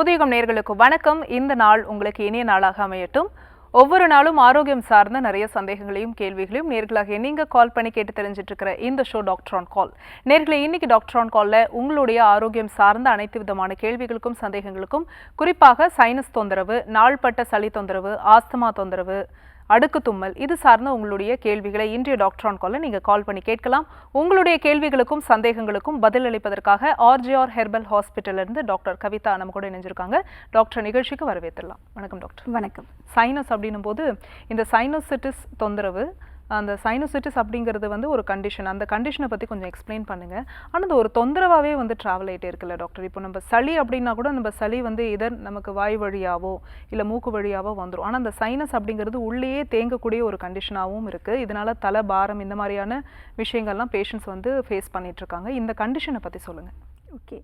புதியுகம் நேயர்களுக்கு வணக்கம். இந்த நாள் உங்களுக்கு இனிய நாளாக அமையட்டும். ஒவ்வொரு நாளும் ஆரோக்கியம் சார்ந்த நிறைய சந்தேகங்களையும் கேள்விகளையும் நேர்களாக நீங்க கால் பண்ணி கேட்டு தெரிஞ்சிட்டு இருக்கிற இந்த ஷோ டாக்டர் ஆன் கால். நேர்களை இன்னைக்கு டாக்டர் ஆன் கால்ல உங்களுடைய ஆரோக்கியம் சார்ந்த அனைத்து விதமான கேள்விகளுக்கும் சந்தேகங்களுக்கும், குறிப்பாக சைனஸ் தொந்தரவு, நாள்பட்ட சளி தொந்தரவு, ஆஸ்துமா தொந்தரவு, அடுக்கு தும்மல், இது சார்ந்த உங்களுடைய கேள்விகளை இன்றைய டாக்டர் ஆன் கால்ல நீங்க கால் பண்ணி கேட்கலாம். உங்களுடைய கேள்விகளுக்கும் சந்தேகங்களுக்கும் பதில் அளிப்பதற்காக ஆர்ஜிஆர் ஹெர்பல் ஹாஸ்பிட்டல் இருந்து டாக்டர் கவிதா நம்ம கூட இணைஞ்சிருக்காங்க. டாக்டர் நிகழ்ச்சிக்கு வரவேற்றலாம். வணக்கம் டாக்டர். வணக்கம். சைனஸ் அப்படின்னும் போது இந்த சைனோசிட்டிஸ் தொந்தரவு, அந்த சைனோசிட்டிஸ் அப்படிங்கிறது வந்து ஒரு கண்டிஷன், அந்த கண்டிஷனை பற்றி கொஞ்சம் எக்ஸ்பிளைன் பண்ணுங்க. ஆனால் அது ஒரு தொந்தரவாகவே வந்து ட்ராவல் ஆகிட்டே இருக்குல்ல டாக்டர். இப்போ நம்ம சளி அப்படின்னா கூட நம்ம சளி வந்து இதர் நமக்கு வாய் வழியாவோ இல்லை மூக்கு வழியாவோ வந்துடும். ஆனால் அந்த சைனஸ் அப்படிங்கிறது உள்ளேயே தேங்கக்கூடிய ஒரு கண்டிஷனாகவும் இருக்குது. இதனால தலை பாரம் இந்த மாதிரியான விஷயங்கள்லாம் பேஷண்ட்ஸ் வந்து ஃபேஸ் பண்ணிகிட்ருக்காங்க. இந்த கண்டிஷனை பற்றி சொல்லுங்கள். ஓகே,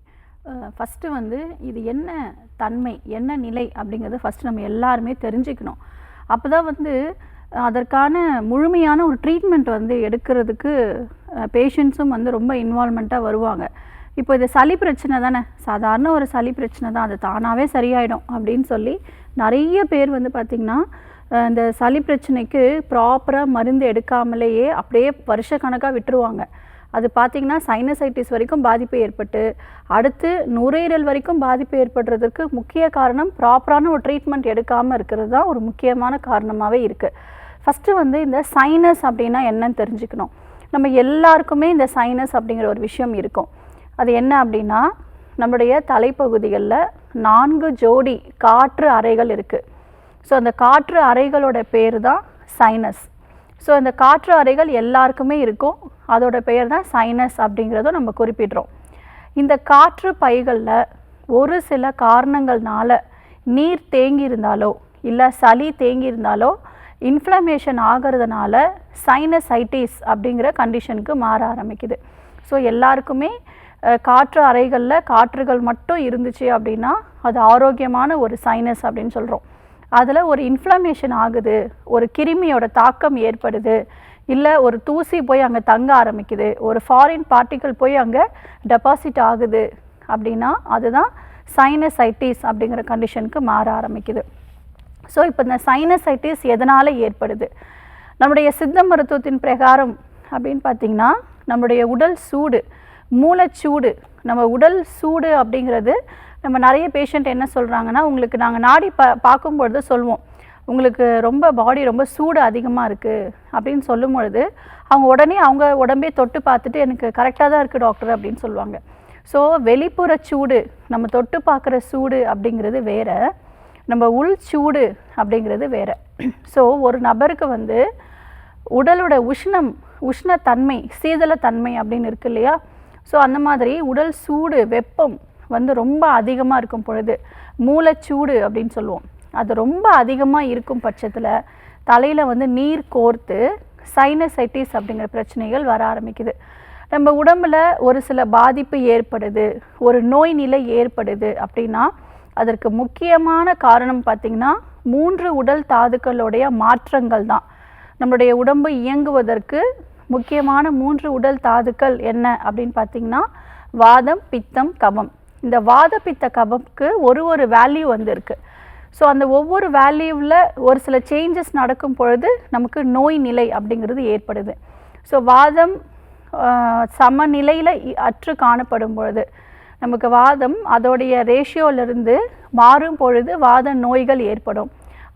ஃபஸ்ட்டு வந்து இது என்ன தன்மை, என்ன நிலை அப்படிங்கிறத ஃபஸ்ட்டு நம்ம எல்லாருமே தெரிஞ்சுக்கணும். அப்போ தான் வந்து அதற்கான முழுமையான ஒரு ட்ரீட்மெண்ட் வந்து எடுக்கிறதுக்கு பேஷண்ட்ஸும் வந்து ரொம்ப இன்வால்மெண்ட்டாக வருவாங்க. இப்போ இது சளி பிரச்சனை தானே, சாதாரண ஒரு சளி பிரச்சனை தான், அது தானாகவே சரியாயிடும் அப்படின்னு சொல்லி நிறைய பேர் வந்து பார்த்திங்கன்னா இந்த சளி பிரச்சனைக்கு ப்ராப்பராக மருந்து எடுக்காமலேயே அப்படியே வருஷக்கணக்காக விட்டுருவாங்க. அது பார்த்திங்கன்னா சைனசைட்டிஸ் வரைக்கும் பாதிப்பு ஏற்பட்டு அடுத்து நுரையீரல் வரைக்கும் பாதிப்பு ஏற்படுறதுக்கு முக்கிய காரணம் ப்ராப்பரான ஒரு ட்ரீட்மெண்ட் எடுக்காமல் இருக்கிறது தான் ஒரு முக்கியமான காரணமாகவே இருக்குது. ஃபஸ்ட்டு வந்து இந்த சைனஸ் அப்படின்னா என்னன்னு தெரிஞ்சுக்கணும். நம்ம எல்லாருக்குமே இந்த சைனஸ் அப்படிங்கிற ஒரு விஷயம் இருக்கும். அது என்ன அப்படின்னா, நம்முடைய தலைப்பகுதிகளில் 4 ஜோடி காற்று அறைகள் இருக்குது. ஸோ அந்த காற்று அறைகளோட பேர் தான் சைனஸ். ஸோ இந்த காற்று அறைகள் எல்லாருக்குமே இருக்கும், அதோட பெயர் தான் சைனஸ் அப்படிங்கிறதும் நம்ம குறிப்பிடுறோம். இந்த காற்று பைகளில் ஒரு சில காரணங்கள்னால நீர் தேங்கி இருந்தாலோ இல்லை சளி தேங்கி இருந்தாலோ இன்ஃப்ளமேஷன் ஆகிறதுனால சைனசைட்டிஸ் அப்படிங்கிற கண்டிஷனுக்கு மாற ஆரம்பிக்குது. ஸோ எல்லாருக்குமே காற்று அறைகளில் காற்றுகள் மட்டும் இருந்துச்சு அப்படின்னா அது ஆரோக்கியமான ஒரு சைனஸ் அப்படின்னு சொல்கிறோம். அதில் ஒரு இன்ஃப்ளமேஷன் ஆகுது, ஒரு கிருமியோட தாக்கம் ஏற்படுது, இல்லை ஒரு தூசி போய் அங்கே தங்க ஆரம்பிக்குது, ஒரு ஃபாரின் பார்ட்டிக்கல் போய் அங்கே டெபாசிட் ஆகுது அப்படின்னா அதுதான் சைனசைட்டிஸ் அப்படிங்கிற கண்டிஷனுக்கு மாற ஆரம்பிக்குது. ஸோ இப்போ இந்த சைனசைட்டிஸ் எதனால் ஏற்படுது? நம்முடைய சித்த மருத்துவத்தின் பிரகாரம் அப்படின்னு பார்த்திங்கன்னா, நம்முடைய உடல் சூடு, மூளைச்சூடு, நம்ம உடல் சூடு அப்படிங்கிறது நம்ம நிறைய பேஷண்ட் என்ன சொல்கிறாங்கன்னா, உங்களுக்கு நாங்கள் நாடி பார்க்கும்பொழுது சொல்லுவோம், உங்களுக்கு ரொம்ப பாடி ரொம்ப சூடு அதிகமாக இருக்குது அப்படின்னு சொல்லும் பொழுது அவங்க உடனே அவங்க உடம்பே தொட்டு பார்த்துட்டு எனக்கு கரெக்டாக தான் இருக்குது டாக்டர் அப்படின்னு சொல்லுவாங்க. ஸோ வெளிப்புற சூடு, நம்ம தொட்டு பார்க்குற சூடு அப்படிங்கிறது வேறு, நம்ம உள் சூடு அப்படிங்கிறது வேறு. ஸோ ஒரு நபருக்கு வந்து உடலோட உஷ்ணத்தன்மை, சீதளத்தன்மை அப்படின்னு இருக்கு இல்லையா? ஸோ அந்த மாதிரி உடல் சூடு, வெப்பம் வந்து ரொம்ப அதிகமாக இருக்கும் பொழுது, மூளைச்சூடு அப்படின்னு சொல்லுவோம், அது ரொம்ப அதிகமாக இருக்கும் பட்சத்தில் தலையில் வந்து நீர் கோர்த்து சைனசைட்டிஸ் அப்படிங்கிற பிரச்சனைகள் வர ஆரம்பிக்குது. நம்ம உடம்பில் ஒரு சில பாதிப்பு ஏற்படுது, ஒரு நோய் நிலை ஏற்படுது அப்படின்னா அதற்கு முக்கியமான காரணம் பார்த்திங்கன்னா 3 உடல் தாதுக்களுடைய மாற்றங்கள் தான். நம்மளுடைய உடம்பு இயங்குவதற்கு முக்கியமான 3 உடல் தாதுக்கள் என்ன அப்படின்னு பார்த்திங்கன்னா வாதம், பித்தம், கபம். இந்த வாத பித்த கபம்க்கு ஒரு வேல்யூ வந்து இருக்குது. ஸோ அந்த ஒவ்வொரு வேல்யூவில் ஒரு சில சேஞ்சஸ் நடக்கும் பொழுது நமக்கு நோய் நிலை அப்படிங்கிறது ஏற்படுது. ஸோ வாதம் சமநிலையில் அற்று காணப்படும் பொழுது நமக்கு வாதம் அதோடைய ரேஷியோவிலிருந்து மாறும் பொழுது வாத நோய்கள் ஏற்படும்.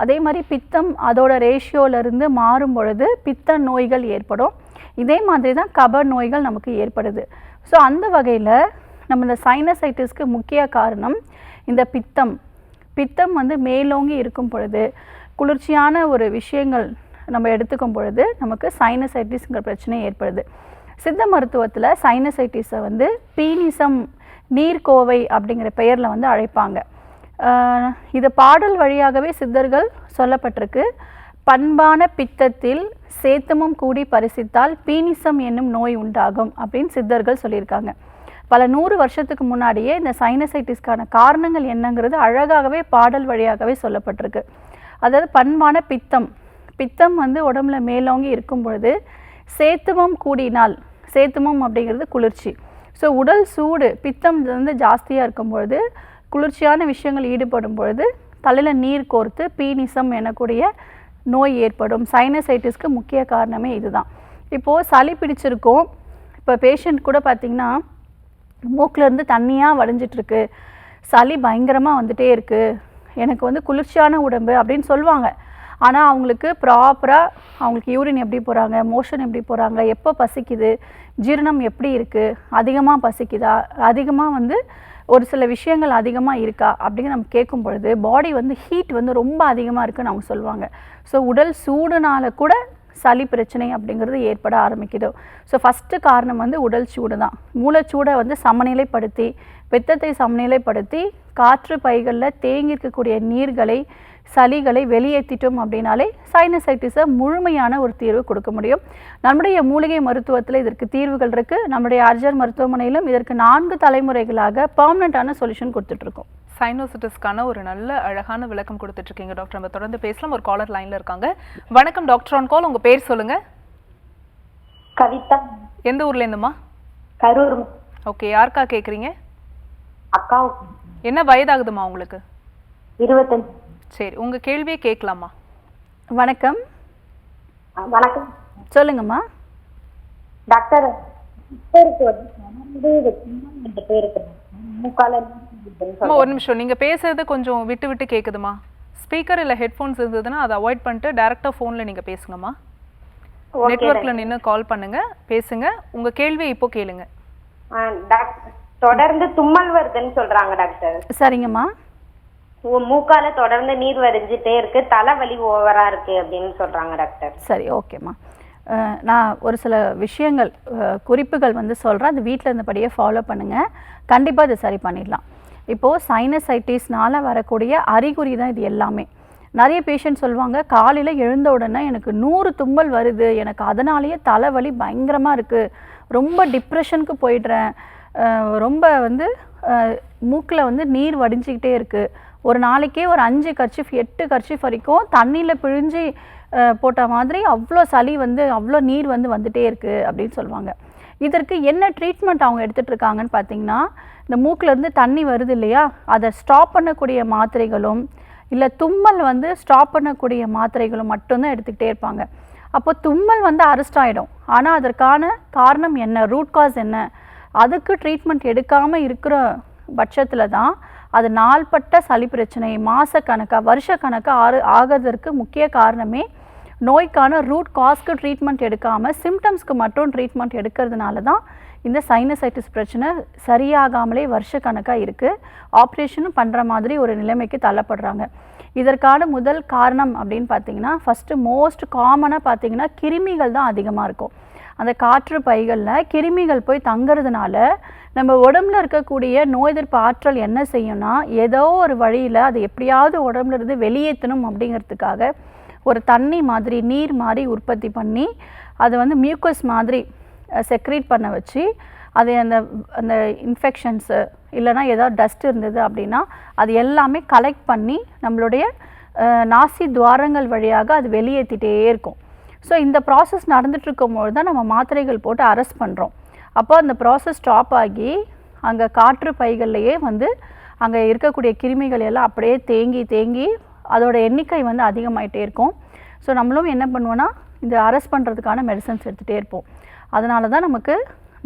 அதே மாதிரி பித்தம் அதோட ரேஷியோவிலிருந்து மாறும் பொழுது பித்த நோய்கள் ஏற்படும். இதே மாதிரி தான் கப நோய்கள் நமக்கு ஏற்படுது. ஸோ அந்த வகையில் நம்ம இந்த சைனசைட்டிஸ்க்கு முக்கிய காரணம் இந்த பித்தம் வந்து மேலோங்கி இருக்கும் பொழுது, குளிர்ச்சியான ஒரு விஷயங்கள் நம்ம எடுத்துக்கும் பொழுது நமக்கு சைனசைட்டிஸ்ங்கிற பிரச்சனை ஏற்படுது. சித்த மருத்துவத்தில் சைனசைட்டிஸை வந்து பீனிசம், நீர்க்கோவை அப்படிங்கிற பெயரில் வந்து அழைப்பாங்க. இது பாடல் வழியாகவே சித்தர்கள் சொல்லப்பட்டிருக்கு. பண்பான பித்தத்தில் சேத்தமும் கூடி பரிசித்தால் பீனிசம் என்னும் நோய் உண்டாகும் அப்படின்னு சித்தர்கள் சொல்லியிருக்காங்க. பல 100 வருஷத்துக்கு முன்னாடியே இந்த சைனசைட்டிஸ்க்கான காரணங்கள் என்னங்கிறது அழகாகவே பாடல் வழியாகவே சொல்லப்பட்டிருக்கு. அதாவது பண்பான பித்தம் வந்து உடம்புல மேலோங்கி இருக்கும் பொழுது சேத்துமம் கூடினால், சேத்துமம் அப்படிங்கிறது குளிர்ச்சி. ஸோ உடல் சூடு, பித்தம் வந்து ஜாஸ்தியாக இருக்கும் பொழுது குளிர்ச்சியான விஷயங்கள் ஈடுபடும் பொழுது தலையில் நீர் கோர்த்து பீனிசம் எனக்கூடிய நோய் ஏற்படும். சைனசைட்டிஸ்க்கு முக்கிய காரணமே இதுதான். இப்போது சளி பிடிச்சிருக்கோம், இப்போ பேஷண்ட் கூட பார்த்திங்கன்னா மூக்கிலேருந்து தண்ணியாக வடிஞ்சிட்ருக்கு, சளி பயங்கரமாக வந்துட்டே இருக்குது, எனக்கு வந்து குளிர்ச்சியான உடம்பு அப்படின்னு சொல்லுவாங்க. ஆனால் அவங்களுக்கு ப்ராப்பராக அவங்களுக்கு யூரின் எப்படி போகிறாங்க, மோஷன் எப்படி போகிறாங்க, எப்போ பசிக்குது, ஜீரணம் எப்படி இருக்குது, அதிகமாக பசிக்குதா, அதிகமாக வந்து ஒரு சில விஷயங்கள் அதிகமாக இருக்கா அப்படின்னு நம்ம கேட்கும் பொழுது பாடி வந்து ஹீட் வந்து ரொம்ப அதிகமாக இருக்குன்னு அவங்க சொல்லுவாங்க. ஸோ உடல் சூடுனால கூட சளி பிரச்சனை அப்படிங்கிறது ஏற்பட ஆரம்பிக்குது. ஸோ ஃபஸ்ட்டு காரணம் வந்து உடல் சூடு தான். மூளைச்சூடை வந்து சமநிலைப்படுத்தி பித்தத்தை சமநிலைப்படுத்தி காற்று பைகளில் தேங்கி இருக்கக்கூடிய நீர்களை சளிகளை வெளியேற்றிட்டோம் அப்படின்னாலே சைனசைட்டிஸை முழுமையான ஒரு தீர்வு கொடுக்க முடியும். நம்முடைய மூலிகை மருத்துவத்தில் இதற்கு தீர்வுகள் இருக்குது. நம்முடைய அர்ஜர் மருத்துவமனையிலும் இதற்கு 4 தலைமுறைகளாக பெர்மனண்ட்டான சொல்யூஷன் கொடுத்துட்ருக்கோம். சைனோசிட்டிஸ்க்கான ஒரு நல்ல அழகான விளக்கம் கொடுத்துட்ருக்கீங்க டாக்டர். நம்ம தொடர்ந்து பேசலாம். ஒரு காலர் லைனில் இருக்காங்க. வணக்கம் டாக்டர் ஆன் கால், உங்கள் பேர் சொல்லுங்கள். கவிதா. எந்த ஊர்லேருந்துமா? கரூர். ஓகே, யாருக்கா கேட்குறீங்க? அக்கா. என்ன வயதாகுதுமா உங்களுக்கு? 25. சரி, உங்கள் கேள்வியே கேட்கலாமா? வணக்கம். வணக்கம், சொல்லுங்கம்மா. டாக்டர். ஒரு நிமிஷம், நீங்கள் பேசுறது கொஞ்சம் விட்டு விட்டு கேட்குதுமா. ஸ்பீக்கர் இல்லை ஹெட்ஃபோன்ஸ் இருந்ததுன்னா அதை அவாய்ட் பண்ணிட்டு டேரெக்டாக ஃபோனில் நீங்கள் பேசுங்கம்மா. நெட்வொர்க்கில் நின்று கால் பண்ணுங்க, பேசுங்க. உங்கள் கேள்வியை இப்போ கேளுங்க. தொடர்ந்து தும்மல் வருதுன்னு சொல்றாங்க டாக்டர். சரிங்கம்மா. மூக்கால தொடர்ந்து நீர் வடிஞ்சிட்டே இருக்கு, தலைவலி ஓவரா இருக்கு அப்படின்னு சொல்றாங்க டாக்டர். சரி, ஓகேம்மா. நான் ஒரு சில விஷயங்கள் குறிப்புகள் வந்து சொல்கிறேன், அது வீட்டில் இருந்தபடியே ஃபாலோ பண்ணுங்கள். கண்டிப்பாக இது சரி பண்ணிடலாம். இப்போது சைனசைட்டிஸ்னால் வரக்கூடிய அறிகுறி தான் இது எல்லாமே. நிறைய பேஷண்ட் சொல்லுவாங்க, காலையில் எழுந்த உடனே எனக்கு 100 தும்மல் வருது, எனக்கு அதனாலேயே தலைவலி பயங்கரமாக இருக்குது, ரொம்ப டிப்ரெஷனுக்கு போயிடுறேன், ரொம்ப வந்து மூக்கில் வந்து நீர் வடிஞ்சிக்கிட்டே இருக்குது, ஒரு நாளைக்கே ஒரு 5 கர்ச்சிஃப் 8 கர்ச்சிஃப் வரைக்கும் தண்ணியில் பிழிஞ்சு போட்ட மாதிரி அவ்வளோ சளி வந்து அவ்வளோ நீர் வந்து வந்துகிட்டே இருக்குது அப்படின்னு சொல்லுவாங்க. இதற்கு என்ன ட்ரீட்மெண்ட் அவங்க எடுத்துகிட்ருக்காங்கன்னு பார்த்தீங்கன்னா, இந்த மூக்கிலேருந்து தண்ணி வருது இல்லையா, அதை ஸ்டாப் பண்ணக்கூடிய மாத்திரைகளும் இல்லை தும்மல் வந்து ஸ்டாப் பண்ணக்கூடிய மாத்திரைகளும் மட்டும்தான் எடுத்துக்கிட்டே இருப்பாங்க. அப்போ தும்மல் வந்து அரெஸ்ட் ஆகிடும். ஆனால் அதற்கான காரணம் என்ன, ரூட் காஸ் என்ன, அதுக்கு ட்ரீட்மெண்ட் எடுக்காமல் இருக்கிற பட்சத்தில் தான் அது நாள்பட்ட சளி பிரச்சனை மாதக்கணக்காக வருஷக்கணக்காக ஆகிறதுக்கு முக்கிய காரணமே நோய்க்கான ரூட் காஸ்க்கு ட்ரீட்மெண்ட் எடுக்காமல் சிம்டம்ஸ்க்கு மட்டும் ட்ரீட்மெண்ட் எடுக்கிறதுனால தான் இந்த சைனசைட்டிஸ் பிரச்சனை சரியாகாமலே வருஷக்கணக்காக இருக்குது. ஆப்ரேஷனும் பண்ணுற மாதிரி ஒரு நிலைமைக்கு தள்ளப்படுறாங்க. இதற்கான முதல் காரணம் அப்படின்னு பார்த்தீங்கன்னா, ஃபஸ்ட்டு மோஸ்ட் காமனாக பார்த்தீங்கன்னா கிருமிகள் தான் அதிகமாக இருக்கும். அந்த காற்று பைகளில் கிருமிகள் போய் தங்கிறதுனால நம்ம உடம்புல இருக்கக்கூடிய நோய் எதிர்ப்பு ஆற்றல் என்ன செய்யும்னா, ஏதோ ஒரு வழியில் அதை எப்படியாவது உடம்புல இருந்து வெளியேற்றணும் அப்படிங்கிறதுக்காக ஒரு தண்ணி மாதிரி நீர் மாதிரி உற்பத்தி பண்ணி அதை வந்து மியூக்கஸ் மாதிரி செக்ரீட் பண்ண வச்சு அது அந்த அந்த இன்ஃபெக்ஷன்ஸு இல்லைனா ஏதாவது டஸ்ட் இருந்தது அப்படின்னா அது எல்லாமே கலெக்ட் பண்ணி நம்மளுடைய நாசி துவாரங்கள் வழியாக அது வெளியேற்றிட்டே இருக்கும். ஸோ இந்த ப்ராசஸ் நடந்துகிட்ருக்கும்போது தான் நம்ம மாத்திரைகள் போட்டு அரெஸ்ட் பண்ணுறோம். அப்போ அந்த ப்ராசஸ் ஸ்டாப் ஆகி அங்கே காற்று பைகள்லையே வந்து அங்கே இருக்கக்கூடிய கிருமிகள் எல்லாம் அப்படியே தேங்கி தேங்கி அதோட எண்ணிக்கை வந்து அதிகமாகிட்டே இருக்கும். ஸோ நம்மளும் என்ன பண்ணுவோன்னா இந்த அரெஸ்ட் பண்ணுறதுக்கான மெடிசன்ஸ் எடுத்துகிட்டே இருப்போம். அதனால தான் நமக்கு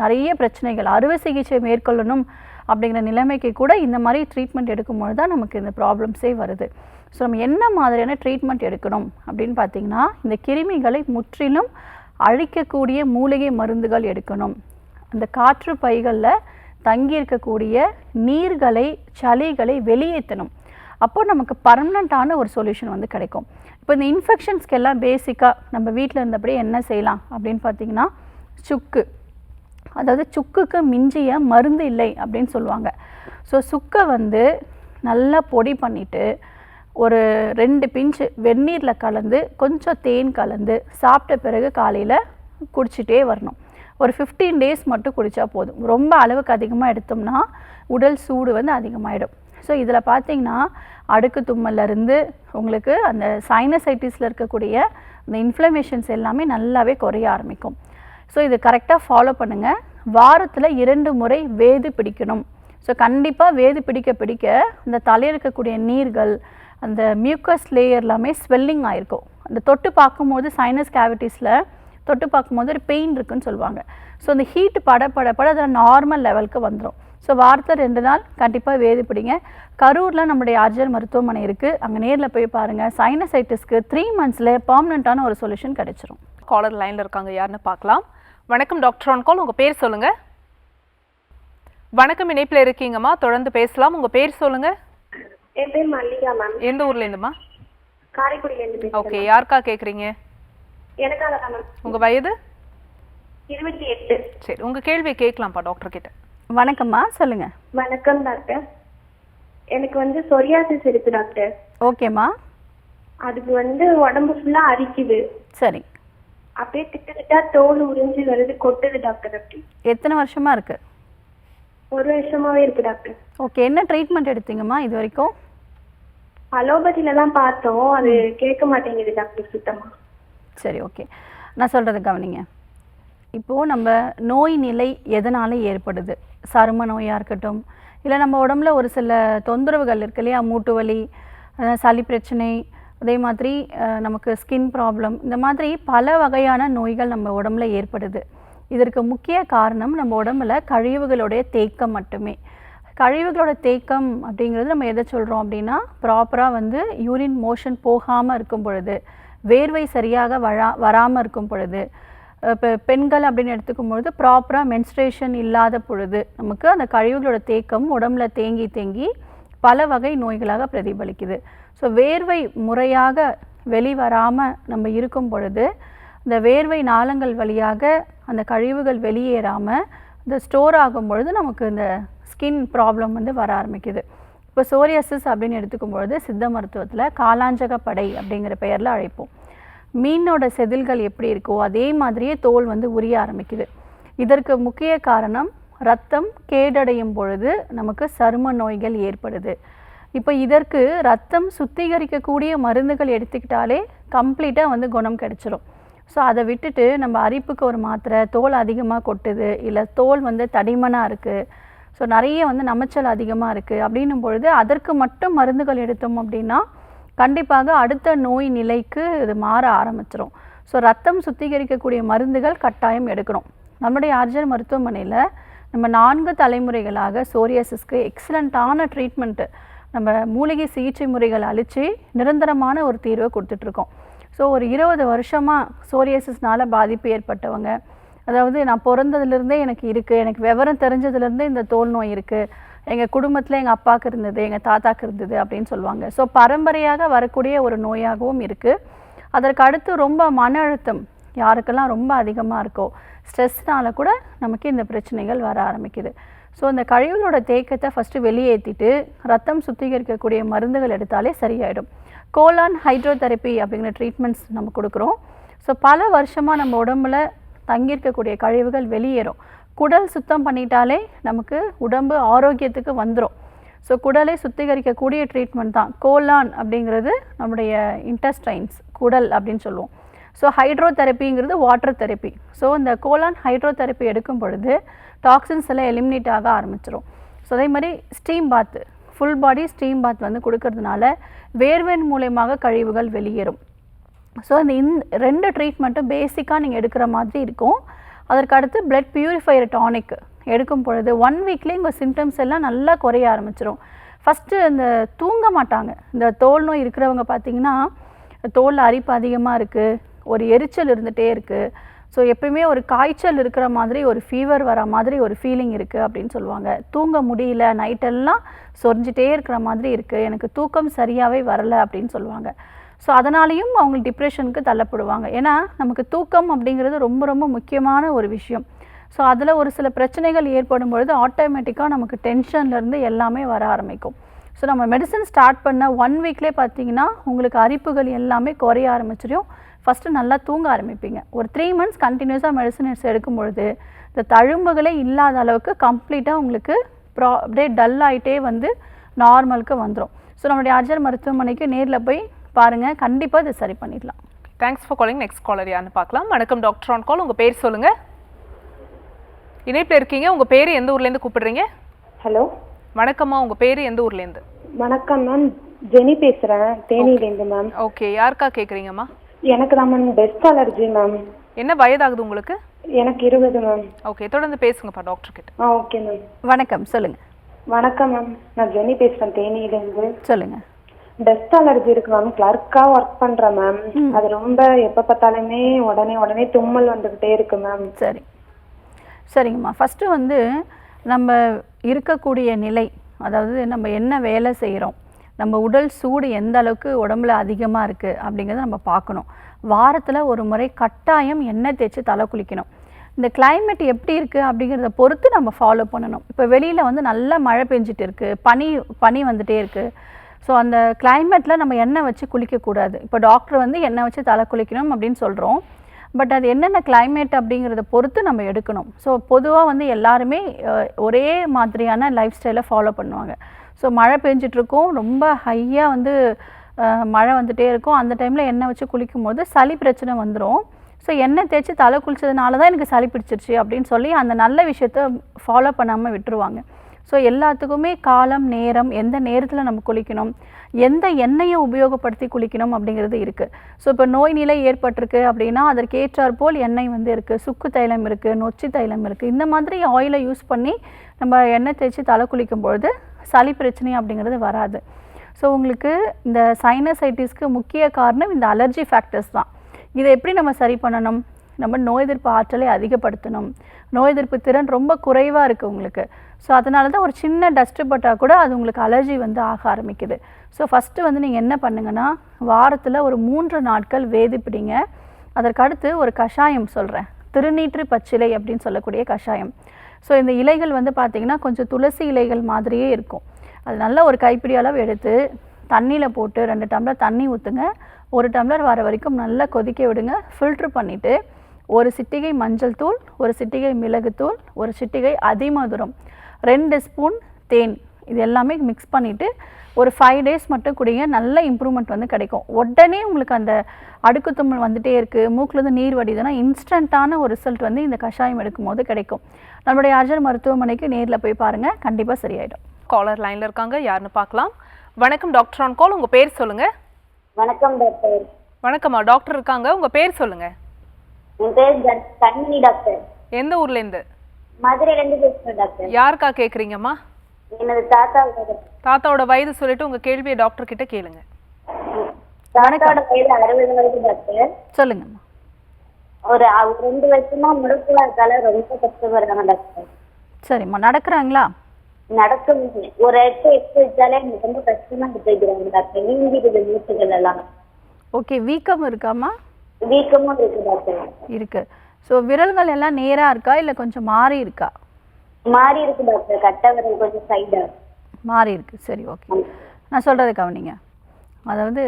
நிறைய பிரச்சனைகள், அறுவை சிகிச்சை மேற்கொள்ளணும் அப்படிங்கிற நிலைமைக்கு கூட இந்த மாதிரி ட்ரீட்மெண்ட் எடுக்கும்போது தான் நமக்கு இந்த ப்ராப்ளம்ஸே வருது. ஸோ நம்ம என்ன மாதிரியான ட்ரீட்மெண்ட் எடுக்கணும் அப்படின்னு பார்த்திங்கன்னா, இந்த கிருமிகளை முற்றிலும் அழிக்கக்கூடிய மூலிகை மருந்துகள் எடுக்கணும். அந்த காற்று பைகளில் தங்கி இருக்கக்கூடிய நீர்களை சளிகளை வெளியேற்றணும். அப்போ நமக்கு பர்மனண்ட்டான ஒரு சொல்யூஷன் வந்து கிடைக்கும். இப்போ இந்த இன்ஃபெக்ஷன்ஸ்க்கு எல்லாம் பேசிக்காக நம்ம வீட்டில் இருந்தபடியே என்ன செய்யலாம் அப்படின்னு பார்த்திங்கன்னா, சுக்கு, அதாவது சுக்குக்கு மிஞ்சிய மருந்து இல்லை அப்படின்னு சொல்லுவாங்க. ஸோ சுக்கை வந்து நல்லா பொடி பண்ணிவிட்டு ஒரு 2 பிஞ்சு வெந்நீரில் கலந்து கொஞ்சம் தேன் கலந்து சாப்பிட்ட பிறகு காலையில் குடிச்சிட்டே வரணும். ஒரு 15 டேஸ் மட்டும் குடித்தா போதும். ரொம்ப அளவுக்கு அதிகமாக எடுத்தோம்னா உடல் சூடு வந்து அதிகமாகிடும். ஸோ இதில் பார்த்திங்கன்னா அடுக்கு தும்மல்லேருந்து உங்களுக்கு அந்த சைனசைட்டிஸில் இருக்கக்கூடிய அந்த இன்ஃப்ளமேஷன்ஸ் எல்லாமே நல்லாவே குறைய ஆரம்பிக்கும். ஸோ இது கரெக்டாக ஃபாலோ பண்ணுங்கள். வாரத்தில் 2 முறை வேது பிடிக்கணும். ஸோ கண்டிப்பாக வேது பிடிக்க பிடிக்க இந்த தலையில் இருக்கக்கூடிய நீர்கள், அந்த மியூக்கஸ் லேயர் எல்லாமே ஸ்வெல்லிங் ஆகிருக்கும். அந்த தொட்டு பார்க்கும்போது சைனஸ் கேவிட்டிஸில் தொட்டு பார்க்கும்போது ஒரு பெயின் இருக்குன்னு சொல்லுவாங்க. ஸோ அந்த ஹீட் பட அதில் நார்மல் லெவலுக்கு வந்துடும். ஸோ வாரத்தில் 2 நாள் கண்டிப்பாக வேது பிடிங்க. கரூரில் நம்முடைய ஆர்ஜர் மருத்துவமனை இருக்குது, அங்கே நேரில் போய் பாருங்கள். சைனசைட்டிஸ்க்கு 3 மந்த்ஸில் பர்மனெண்ட்டான ஒரு சொல்யூஷன் கிடைச்சிரும். காலர் லைனில் இருக்காங்க, யாருன்னு பார்க்கலாம். வணக்கம் டாக்டர் ஆன் கால், உங்கள் பேர் சொல்லுங்கள். வணக்கம், இணைப்பில் இருக்கீங்கம்மா, தொடர்ந்து பேசலாம். உங்கள் பேர் சொல்லுங்கள். என் பேர் மல்லிகா மேம். எந்த ஊர்லேருந்துமா? காரைக்குடியிலேருந்து பேசுறேன். ஓகே, யாருக்கா கேட்குறீங்க? எனக்காக தான் மேம். உங்கள் வயது? 28. சரி, உங்கள் கேள்வியை கேட்கலாம்ப்பா டாக்டர் கிட்ட. வணக்கம்மா, சொல்லுங்கள். வணக்கம் டாக்டர். எனக்கு சொரியாசிஸ் இருக்கு டாக்டர். ஓகேம்மா. அதுக்கு உடம்பு ஃபுல்லா அரிக்குது. சரி. அப்படியே திட்டா தோல் உறிஞ்சி வருது, கொட்டுது டாக்டர். அப்படி எத்தனை வருஷமாக இருக்குது? 1 வருஷமாவே இருக்கு டாக்டர். ஓகே, என்ன ட்ரீட்மெண்ட் எடுத்தீங்கம்மா இது வரைக்கும்? அலோபதியில தான் பார்த்தோம், அது கேட்க மாட்டேங்குது டாக்டர் சுத்தமா. சரி, ஓகே, நான் சொல்கிறது கவனிங்க. இப்போது நம்ம நோய் நிலை எதனால் ஏற்படுது? சரும நோயாக இருக்கட்டும், இல்லை நம்ம உடம்புல ஒரு சில தொந்தரவுகள் இருக்கு இல்லையா, மூட்டு வலி, சளி பிரச்சனை, அதே மாதிரி நமக்கு ஸ்கின் ப்ராப்ளம், இந்த மாதிரி பல வகையான நோய்கள் நம்ம உடம்புல ஏற்படுது. இதற்கு முக்கிய காரணம் நம்ம உடம்புல கழிவுகளுடைய தேக்கம் மட்டுமே. கழிவுகளோட தேக்கம் அப்படிங்கிறது நம்ம எதை சொல்கிறோம் அப்படின்னா, ப்ராப்பராக யூரின் மோஷன் போகாமல் இருக்கும் பொழுது, வேர்வை சரியாக வராமல் இருக்கும் பொழுது, இப்போ பெண்கள் அப்படின்னு எடுத்துக்கும்பொழுது ப்ராப்பராக மென்ஸ்ட்ரேஷன் இல்லாத பொழுது நமக்கு அந்த கழிவுகளோட தேக்கம் உடம்புல தேங்கி பல வகை நோய்களாக பிரதிபலிக்குது. ஸோ வேர்வை முறையாக வெளிவராமல் நம்ம இருக்கும் பொழுது இந்த வேர்வை நாளங்கள் வழியாக அந்த கழிவுகள் வெளியேறாமல் இந்த ஸ்டோர் ஆகும் பொழுது நமக்கு இந்த ஸ்கின் ப்ராப்ளம் வர ஆரம்பிக்குது. இப்போ சோரியாசிஸ் அப்படின்னு எடுத்துக்கும் பொழுது சித்த மருத்துவத்தில் காலாஞ்சக படை அப்படிங்கிற பெயரில் அழைப்போம். மீனோட செதில்கள் எப்படி இருக்கோ அதே மாதிரியே தோல் உரிய ஆரம்பிக்குது. இதற்கு முக்கிய காரணம் ரத்தம் கேடடையும் பொழுது நமக்கு சரும நோய்கள் ஏற்படுது. இப்போ இதற்கு ரத்தம் சுத்திகரிக்கக்கூடிய மருந்துகள் எடுத்துக்கிட்டாலே கம்ப்ளீட்டாக குணம் கிடைச்சிரும். ஸோ அதை விட்டுட்டு நம்ம அரிப்புக்கு ஒரு மாத்திரை, தோல் அதிகமாக கொட்டுது, இல்லை தோல் தடிமனாக இருக்குது, ஸோ நிறைய நமைச்சல் அதிகமாக இருக்குது அப்படின்னும் பொழுது அதற்கு மட்டும் மருந்துகள் எடுத்தோம் அப்படின்னா கண்டிப்பாக அடுத்த நோய் நிலைக்கு இது மாற ஆரம்பிச்சிடும். ஸோ ரத்தம் சுத்திகரிக்கக்கூடிய மருந்துகள் கட்டாயம் எடுக்கணும். நம்முடைய ஆர்ஜர் மருத்துவமனையில் நம்ம 4 தலைமுறைகளாக சோரியாசிஸ்க்கு எக்ஸலண்ட்டான ட்ரீட்மெண்ட்டு, நம்ம மூலிகை சிகிச்சை முறைகள் அளித்து நிரந்தரமான ஒரு தீர்வை கொடுத்துட்ருக்கோம். ஸோ ஒரு 20 வருஷமாக சோரியாசிஸ்னால் பாதிப்பு ஏற்பட்டவங்க, அதாவது நான் பிறந்ததுலேருந்தே எனக்கு இருக்குது, எனக்கு விவரம் தெரிஞ்சதுலேருந்தே இந்த தோல் நோய் இருக்குது, எங்கள் குடும்பத்தில் எங்கள் அப்பாவுக்கு இருந்தது, எங்கள் தாத்தாக்கு இருந்தது அப்படின்னு சொல்லுவாங்க. ஸோ பரம்பரையாக வரக்கூடிய ஒரு நோயாகவும் இருக்குது. அதற்கு அடுத்து ரொம்ப மன அழுத்தம் யாருக்கெல்லாம் ரொம்ப அதிகமாக இருக்கோ, ஸ்ட்ரெஸ்னால் கூட நமக்கு இந்த பிரச்சனைகள் வர ஆரம்பிக்குது. ஸோ இந்த கழிவுகளோட தேக்கத்தை ஃபஸ்ட்டு வெளியேற்றிட்டு ரத்தம் சுத்திகரிக்கக்கூடிய மருந்துகள் எடுத்தாலே சரியாயிடும். கோலான் ஹைட்ரோதெரப்பி அப்படிங்கிற ட்ரீட்மெண்ட்ஸ் நம்ம கொடுக்குறோம். ஸோ பல வருஷமாக நம்ம உடம்புல தங்கியிருக்கக்கூடிய கழிவுகள் வெளியேறும். குடல் சுத்தம் பண்ணிட்டாலே நமக்கு உடம்பு ஆரோக்கியத்துக்கு வந்துடும். ஸோ குடலை சுத்திகரிக்கக்கூடிய ட்ரீட்மெண்ட் தான் கோலான் அப்படிங்கிறது, நம்முடைய இன்டெஸ்டைன்ஸ் குடல் அப்படின்னு சொல்லுவோம். ஸோ ஹைட்ரோதெரப்பிங்கிறது வாட்டர் தெரப்பி. ஸோ இந்த கோலான் ஹைட்ரோதெரப்பி எடுக்கும் பொழுது டாக்ஸின்ஸ் எல்லாம் எலிமினேட் ஆக ஆரம்பிச்சிடும். ஸோ அதே மாதிரி ஸ்டீம் பாத், ஃபுல் பாடி ஸ்டீம் பாத் கொடுக்கறதுனால வேர்வின் மூலயமாக கழிவுகள் வெளியேறும். ஸோ இந்த 2 ட்ரீட்மெண்ட்டும் பேசிக்காக நீங்கள் எடுக்கிற மாதிரி இருக்கும். அதற்கு அடுத்து பிளட் பியூரிஃபையர் டானிக் எடுக்கும் பொழுது 1 வீக்லேயே உங்கள் சிம்டம்ஸ் எல்லாம் நல்லா குறைய ஆரம்பிச்சிடும். ஃபஸ்ட்டு இந்த தூங்க மாட்டாங்க. இந்த தோல் நோய் இருக்கிறவங்க பார்த்திங்கன்னா தோலில் அரிப்பு அதிகமாக இருக்குது, ஒரு எரிச்சல் இருந்துகிட்டே இருக்குது, ஸோ எப்பயுமே ஒரு காய்ச்சல் இருக்கிற மாதிரி, ஒரு ஃபீவர் வர மாதிரி ஒரு ஃபீலிங் இருக்குது அப்படின்னு சொல்லுவாங்க. தூங்க முடியல, நைட்டெல்லாம் சொரிஞ்சிட்டே இருக்கிற மாதிரி இருக்குது, எனக்கு தூக்கம் சரியாகவே வரலை அப்படின்னு சொல்லுவாங்க. ஸோ அதனாலேயும் அவங்க டிப்ரெஷனுக்கு தள்ளப்படுவாங்க. ஏன்னா நமக்கு தூக்கம் அப்படிங்கிறது ரொம்ப ரொம்ப முக்கியமான ஒரு விஷயம். ஸோ அதில் ஒரு சில பிரச்சனைகள் ஏற்படும் பொழுது ஆட்டோமேட்டிக்காக நமக்கு டென்ஷன்லேருந்து எல்லாமே வர ஆரம்பிக்கும். ஸோ நம்ம மெடிசன் ஸ்டார்ட் பண்ண 1 வீக்லேயே பார்த்தீங்கன்னா உங்களுக்கு அரிப்புகள் எல்லாமே குறைய ஆரம்பிச்சிடும். ஃபஸ்ட்டு நல்லா தூங்க ஆரம்பிப்பீங்க. ஒரு 3 மந்த்ஸ் கண்டினியூஸாக மெடிசன்ஸ் எடுக்கும் பொழுது இந்த தழும்புகளே இல்லாத அளவுக்கு கம்ப்ளீட்டாக உங்களுக்கு அப்படியே டல் ஆகிட்டே நார்மலுக்கு வந்துடும். ஸோ நம்மளுடைய ஆர்ஜர் மருத்துவமனைக்கு நேரில் போய் பாருங்கள், கண்டிப்பாக இதை சரி பண்ணிடலாம். Thanks for calling. Next caller யாருன்னு பார்க்கலாம். வணக்கம் டாக்டர் ஆன் கால், உங்கள் பேர் சொல்லுங்கள். இணைப்பில் இருக்கீங்க, உங்கள் பேர் எந்த ஊர்லேருந்து கூப்பிடுறீங்க? ஹலோ, வணக்கம்மா, உங்க பேரு எந்த ஊர்ல இருந்து? வணக்கம் மேம், ஜெனி பேசுறேன் தேனியிலேருந்து மேம். ஓகே, யாருக்கா கேக்குறீங்கம்மா? எனக்கு தான் மேம் டெஸ்ட் அலர்ஜி மேம். என்ன வயதாகுது உங்களுக்கு? எனக்கு 20 மேம். ஓகே, தொடர்ந்து பேசுங்கப்பா டாக்டர் கிட்ட. Okay ma'am. வணக்கம், சொல்லுங்க. வணக்கம் மேம், நான் ஜெனி பேசுறேன் தேனியிலேருந்து. சொல்லுங்க. டெஸ்ட் அலர்ஜி இருக்கு மேம். கிளர்க்கா ஒர்க் பண்றேன் மேம். அது ரொம்ப எப்ப பார்த்தாலுமே உடனே தும்மல் வந்துகிட்டே இருக்கு மேம். சரி, சரிங்கம்மா. ஃபஸ்ட்டு வந்து நம்ம இருக்கக்கூடிய நிலை, அதாவது நம்ம என்ன வேலை செய்கிறோம், நம்ம உடல் சூடு எந்த அளவுக்கு உடம்புல அதிகமாக இருக்குது அப்படிங்கிறத நம்ம பார்க்கணும். வாரத்தில் ஒரு முறை கட்டாயம் எண்ணெய் தேய்ச்சி தலை குளிக்கணும். இந்த கிளைமேட் எப்படி இருக்குது அப்படிங்கிறத பொறுத்து நம்ம ஃபாலோ பண்ணணும். இப்போ வெளியில் வந்து நல்லா மழை பெஞ்சிட்டு இருக்குது, பனி வந்துகிட்டே இருக்குது. ஸோ அந்த கிளைமேட்டில் நம்ம எண்ணெய் வச்சு குளிக்கக்கூடாது. இப்போ டாக்டர் வந்து எண்ணெய் வச்சு தலை குளிக்கணும் அப்படின்னு சொல்கிறோம். பட் அது என்னென்ன கிளைமேட் அப்படிங்கிறத பொறுத்து நம்ம எடுக்கணும். ஸோ பொதுவாக வந்து எல்லாருமே ஒரே மாதிரியான லைஃப் ஸ்டைலை ஃபாலோ பண்ணுவாங்க. ஸோ மழை பெஞ்சிட்ருக்கும், ரொம்ப ஹையாக வந்து மழை வந்துகிட்டே இருக்கும். அந்த டைமில் எண்ணெய் வச்சு குளிக்கும் போது சளி பிரச்சனை வந்துடும். ஸோ எண்ணெய் தேய்ச்சி தலை குளிச்சதுனால தான் எனக்கு சளி பிடிச்சிருச்சு அப்படின்னு சொல்லி அந்த நல்ல விஷயத்த ஃபாலோ பண்ணாமல் விட்டுருவாங்க. ஸோ எல்லாத்துக்குமே காலம், நேரம், எந்த நேரத்தில் நம்ம குளிக்கணும், எந்த எண்ணெயை உபயோகப்படுத்தி குளிக்கணும் அப்படிங்கிறது இருக்குது. ஸோ இப்போ நோய் நிலை ஏற்பட்டிருக்கு அப்படின்னா அதற்கு ஏற்றாற்போல் எண்ணெய் வந்து இருக்குது, சுக்கு தைலம் இருக்குது, நொச்சி தைலம் இருக்குது. இந்த மாதிரி ஆயிலை யூஸ் பண்ணி நம்ம எண்ணெய் தேய்ச்சி தலை குளிக்கும் பொழுது சளி பிரச்சனை அப்படிங்கிறது வராது. ஸோ உங்களுக்கு இந்த சைனசைட்டிஸ்க்கு முக்கிய காரணம் இந்த அலர்ஜி ஃபேக்டர்ஸ் தான். இதை எப்படி நம்ம சரி பண்ணணும்? நம்ம நோய் எதிர்ப்பு ஆற்றலை அதிகப்படுத்தணும். நோய் எதிர்ப்பு திறன் ரொம்ப குறைவாக இருக்குது உங்களுக்கு. ஸோ அதனால தான் ஒரு சின்ன டஸ்ட்டு பட்டால் கூட அது உங்களுக்கு அலர்ஜி வந்து ஆக ஆரம்பிக்குது. ஸோ ஃபஸ்ட்டு வந்து நீங்கள் என்ன பண்ணுங்கன்னா, வாரத்தில் ஒரு 3 நாட்கள் வேதி பிடிங்க. அதற்கடுத்து ஒரு கஷாயம் சொல்கிறேன், திருநீற்று பச்சிலை அப்படின்னு சொல்லக்கூடிய கஷாயம். ஸோ இந்த இலைகள் வந்து பார்த்திங்கன்னா கொஞ்சம் துளசி இலைகள் மாதிரியே இருக்கும். அது நல்லா ஒரு கைப்பிடி அளவு எடுத்து தண்ணியில் போட்டு 2 டம்ளர் தண்ணி ஊற்றுங்க. 1 டம்ளர் வர வரைக்கும் நல்லா கொதிக்க விடுங்க. ஃபில்ட்ரு பண்ணிவிட்டு 1 சிட்டிகை மஞ்சள் தூள், 1 சிட்டிகை மிளகுத்தூள், 1 சிட்டிகை அதிமதுரம், 2 ஸ்பூன் தேன், இது எல்லாமே மிக்ஸ் பண்ணிவிட்டு ஒரு 5 டேஸ் மட்டும் குடிங்க. நல்ல இம்ப்ரூவ்மெண்ட் வந்து கிடைக்கும். உடனே உங்களுக்கு அந்த அடுக்கு தும்மல் வந்துகிட்டே இருக்குது, மூக்கிலேருந்து நீர் வடிதுன்னா இன்ஸ்டண்ட்டான ஒரு ரிசல்ட் வந்து இந்த கஷாயம் எடுக்கும் போது கிடைக்கும். நம்மளுடைய அர்ஜன் மருத்துவமனைக்கு நேரில் போய் பாருங்கள், கண்டிப்பாக சரியாயிடும். காலர் லைனில் இருக்காங்க, யாருன்னு பார்க்கலாம். வணக்கம் டாக்டர் ஆன் கால், உங்கள் பேர் சொல்லுங்கள். வணக்கம் டாக்டர். வணக்கம்மா, டாக்டர் இருக்காங்க, உங்கள் பேர் சொல்லுங்கள். என் பேர் கண்மணி டாக்டர். எந்த ஊர்லேருந்து? மதுரையிலேருந்து பேசுகிறேன் டாக்டர். யாருக்கா கேட்குறீங்கம்மா? எனது தாத்தா. தாத்தாவோட வயது சொல்லிட்டு உங்கள் கேள்வியை டாக்டர் கிட்ட கேளுங்க. தாத்தாவோட வயது 60 வயது டாக்டர். சொல்லுங்கம்மா. ஒரு 2 வருஷமா முடக்குவா இருக்கால, ரொம்ப கஷ்டப்படுறாங்க டாக்டர். சரிம்மா, நடக்கிறாங்களா? நடக்க முடியும். ஒரு எட்டு வச்சாலே எனக்கு ரொம்ப கஷ்டமா எடுத்துக்கிறாங்க டாக்டர். வீங்கிடுது மூச்சுகள் எல்லாம். ஓகே, வீக்கம் இருக்காம்மா? வீக்கமும் இருக்கு டாக்டர். இருக்கு. ஸோ விரல்கள் எல்லாம் நேராக இருக்கா இல்லை கொஞ்சம் மாறி இருக்கா? மாறி இருக்கு டாக்டர். கட்ட விரல் கொஞ்சம் சைடா மாறி இருக்கு. சரி, ஓகே. நான் சொல்கிறத கவனிங்க. அதாவது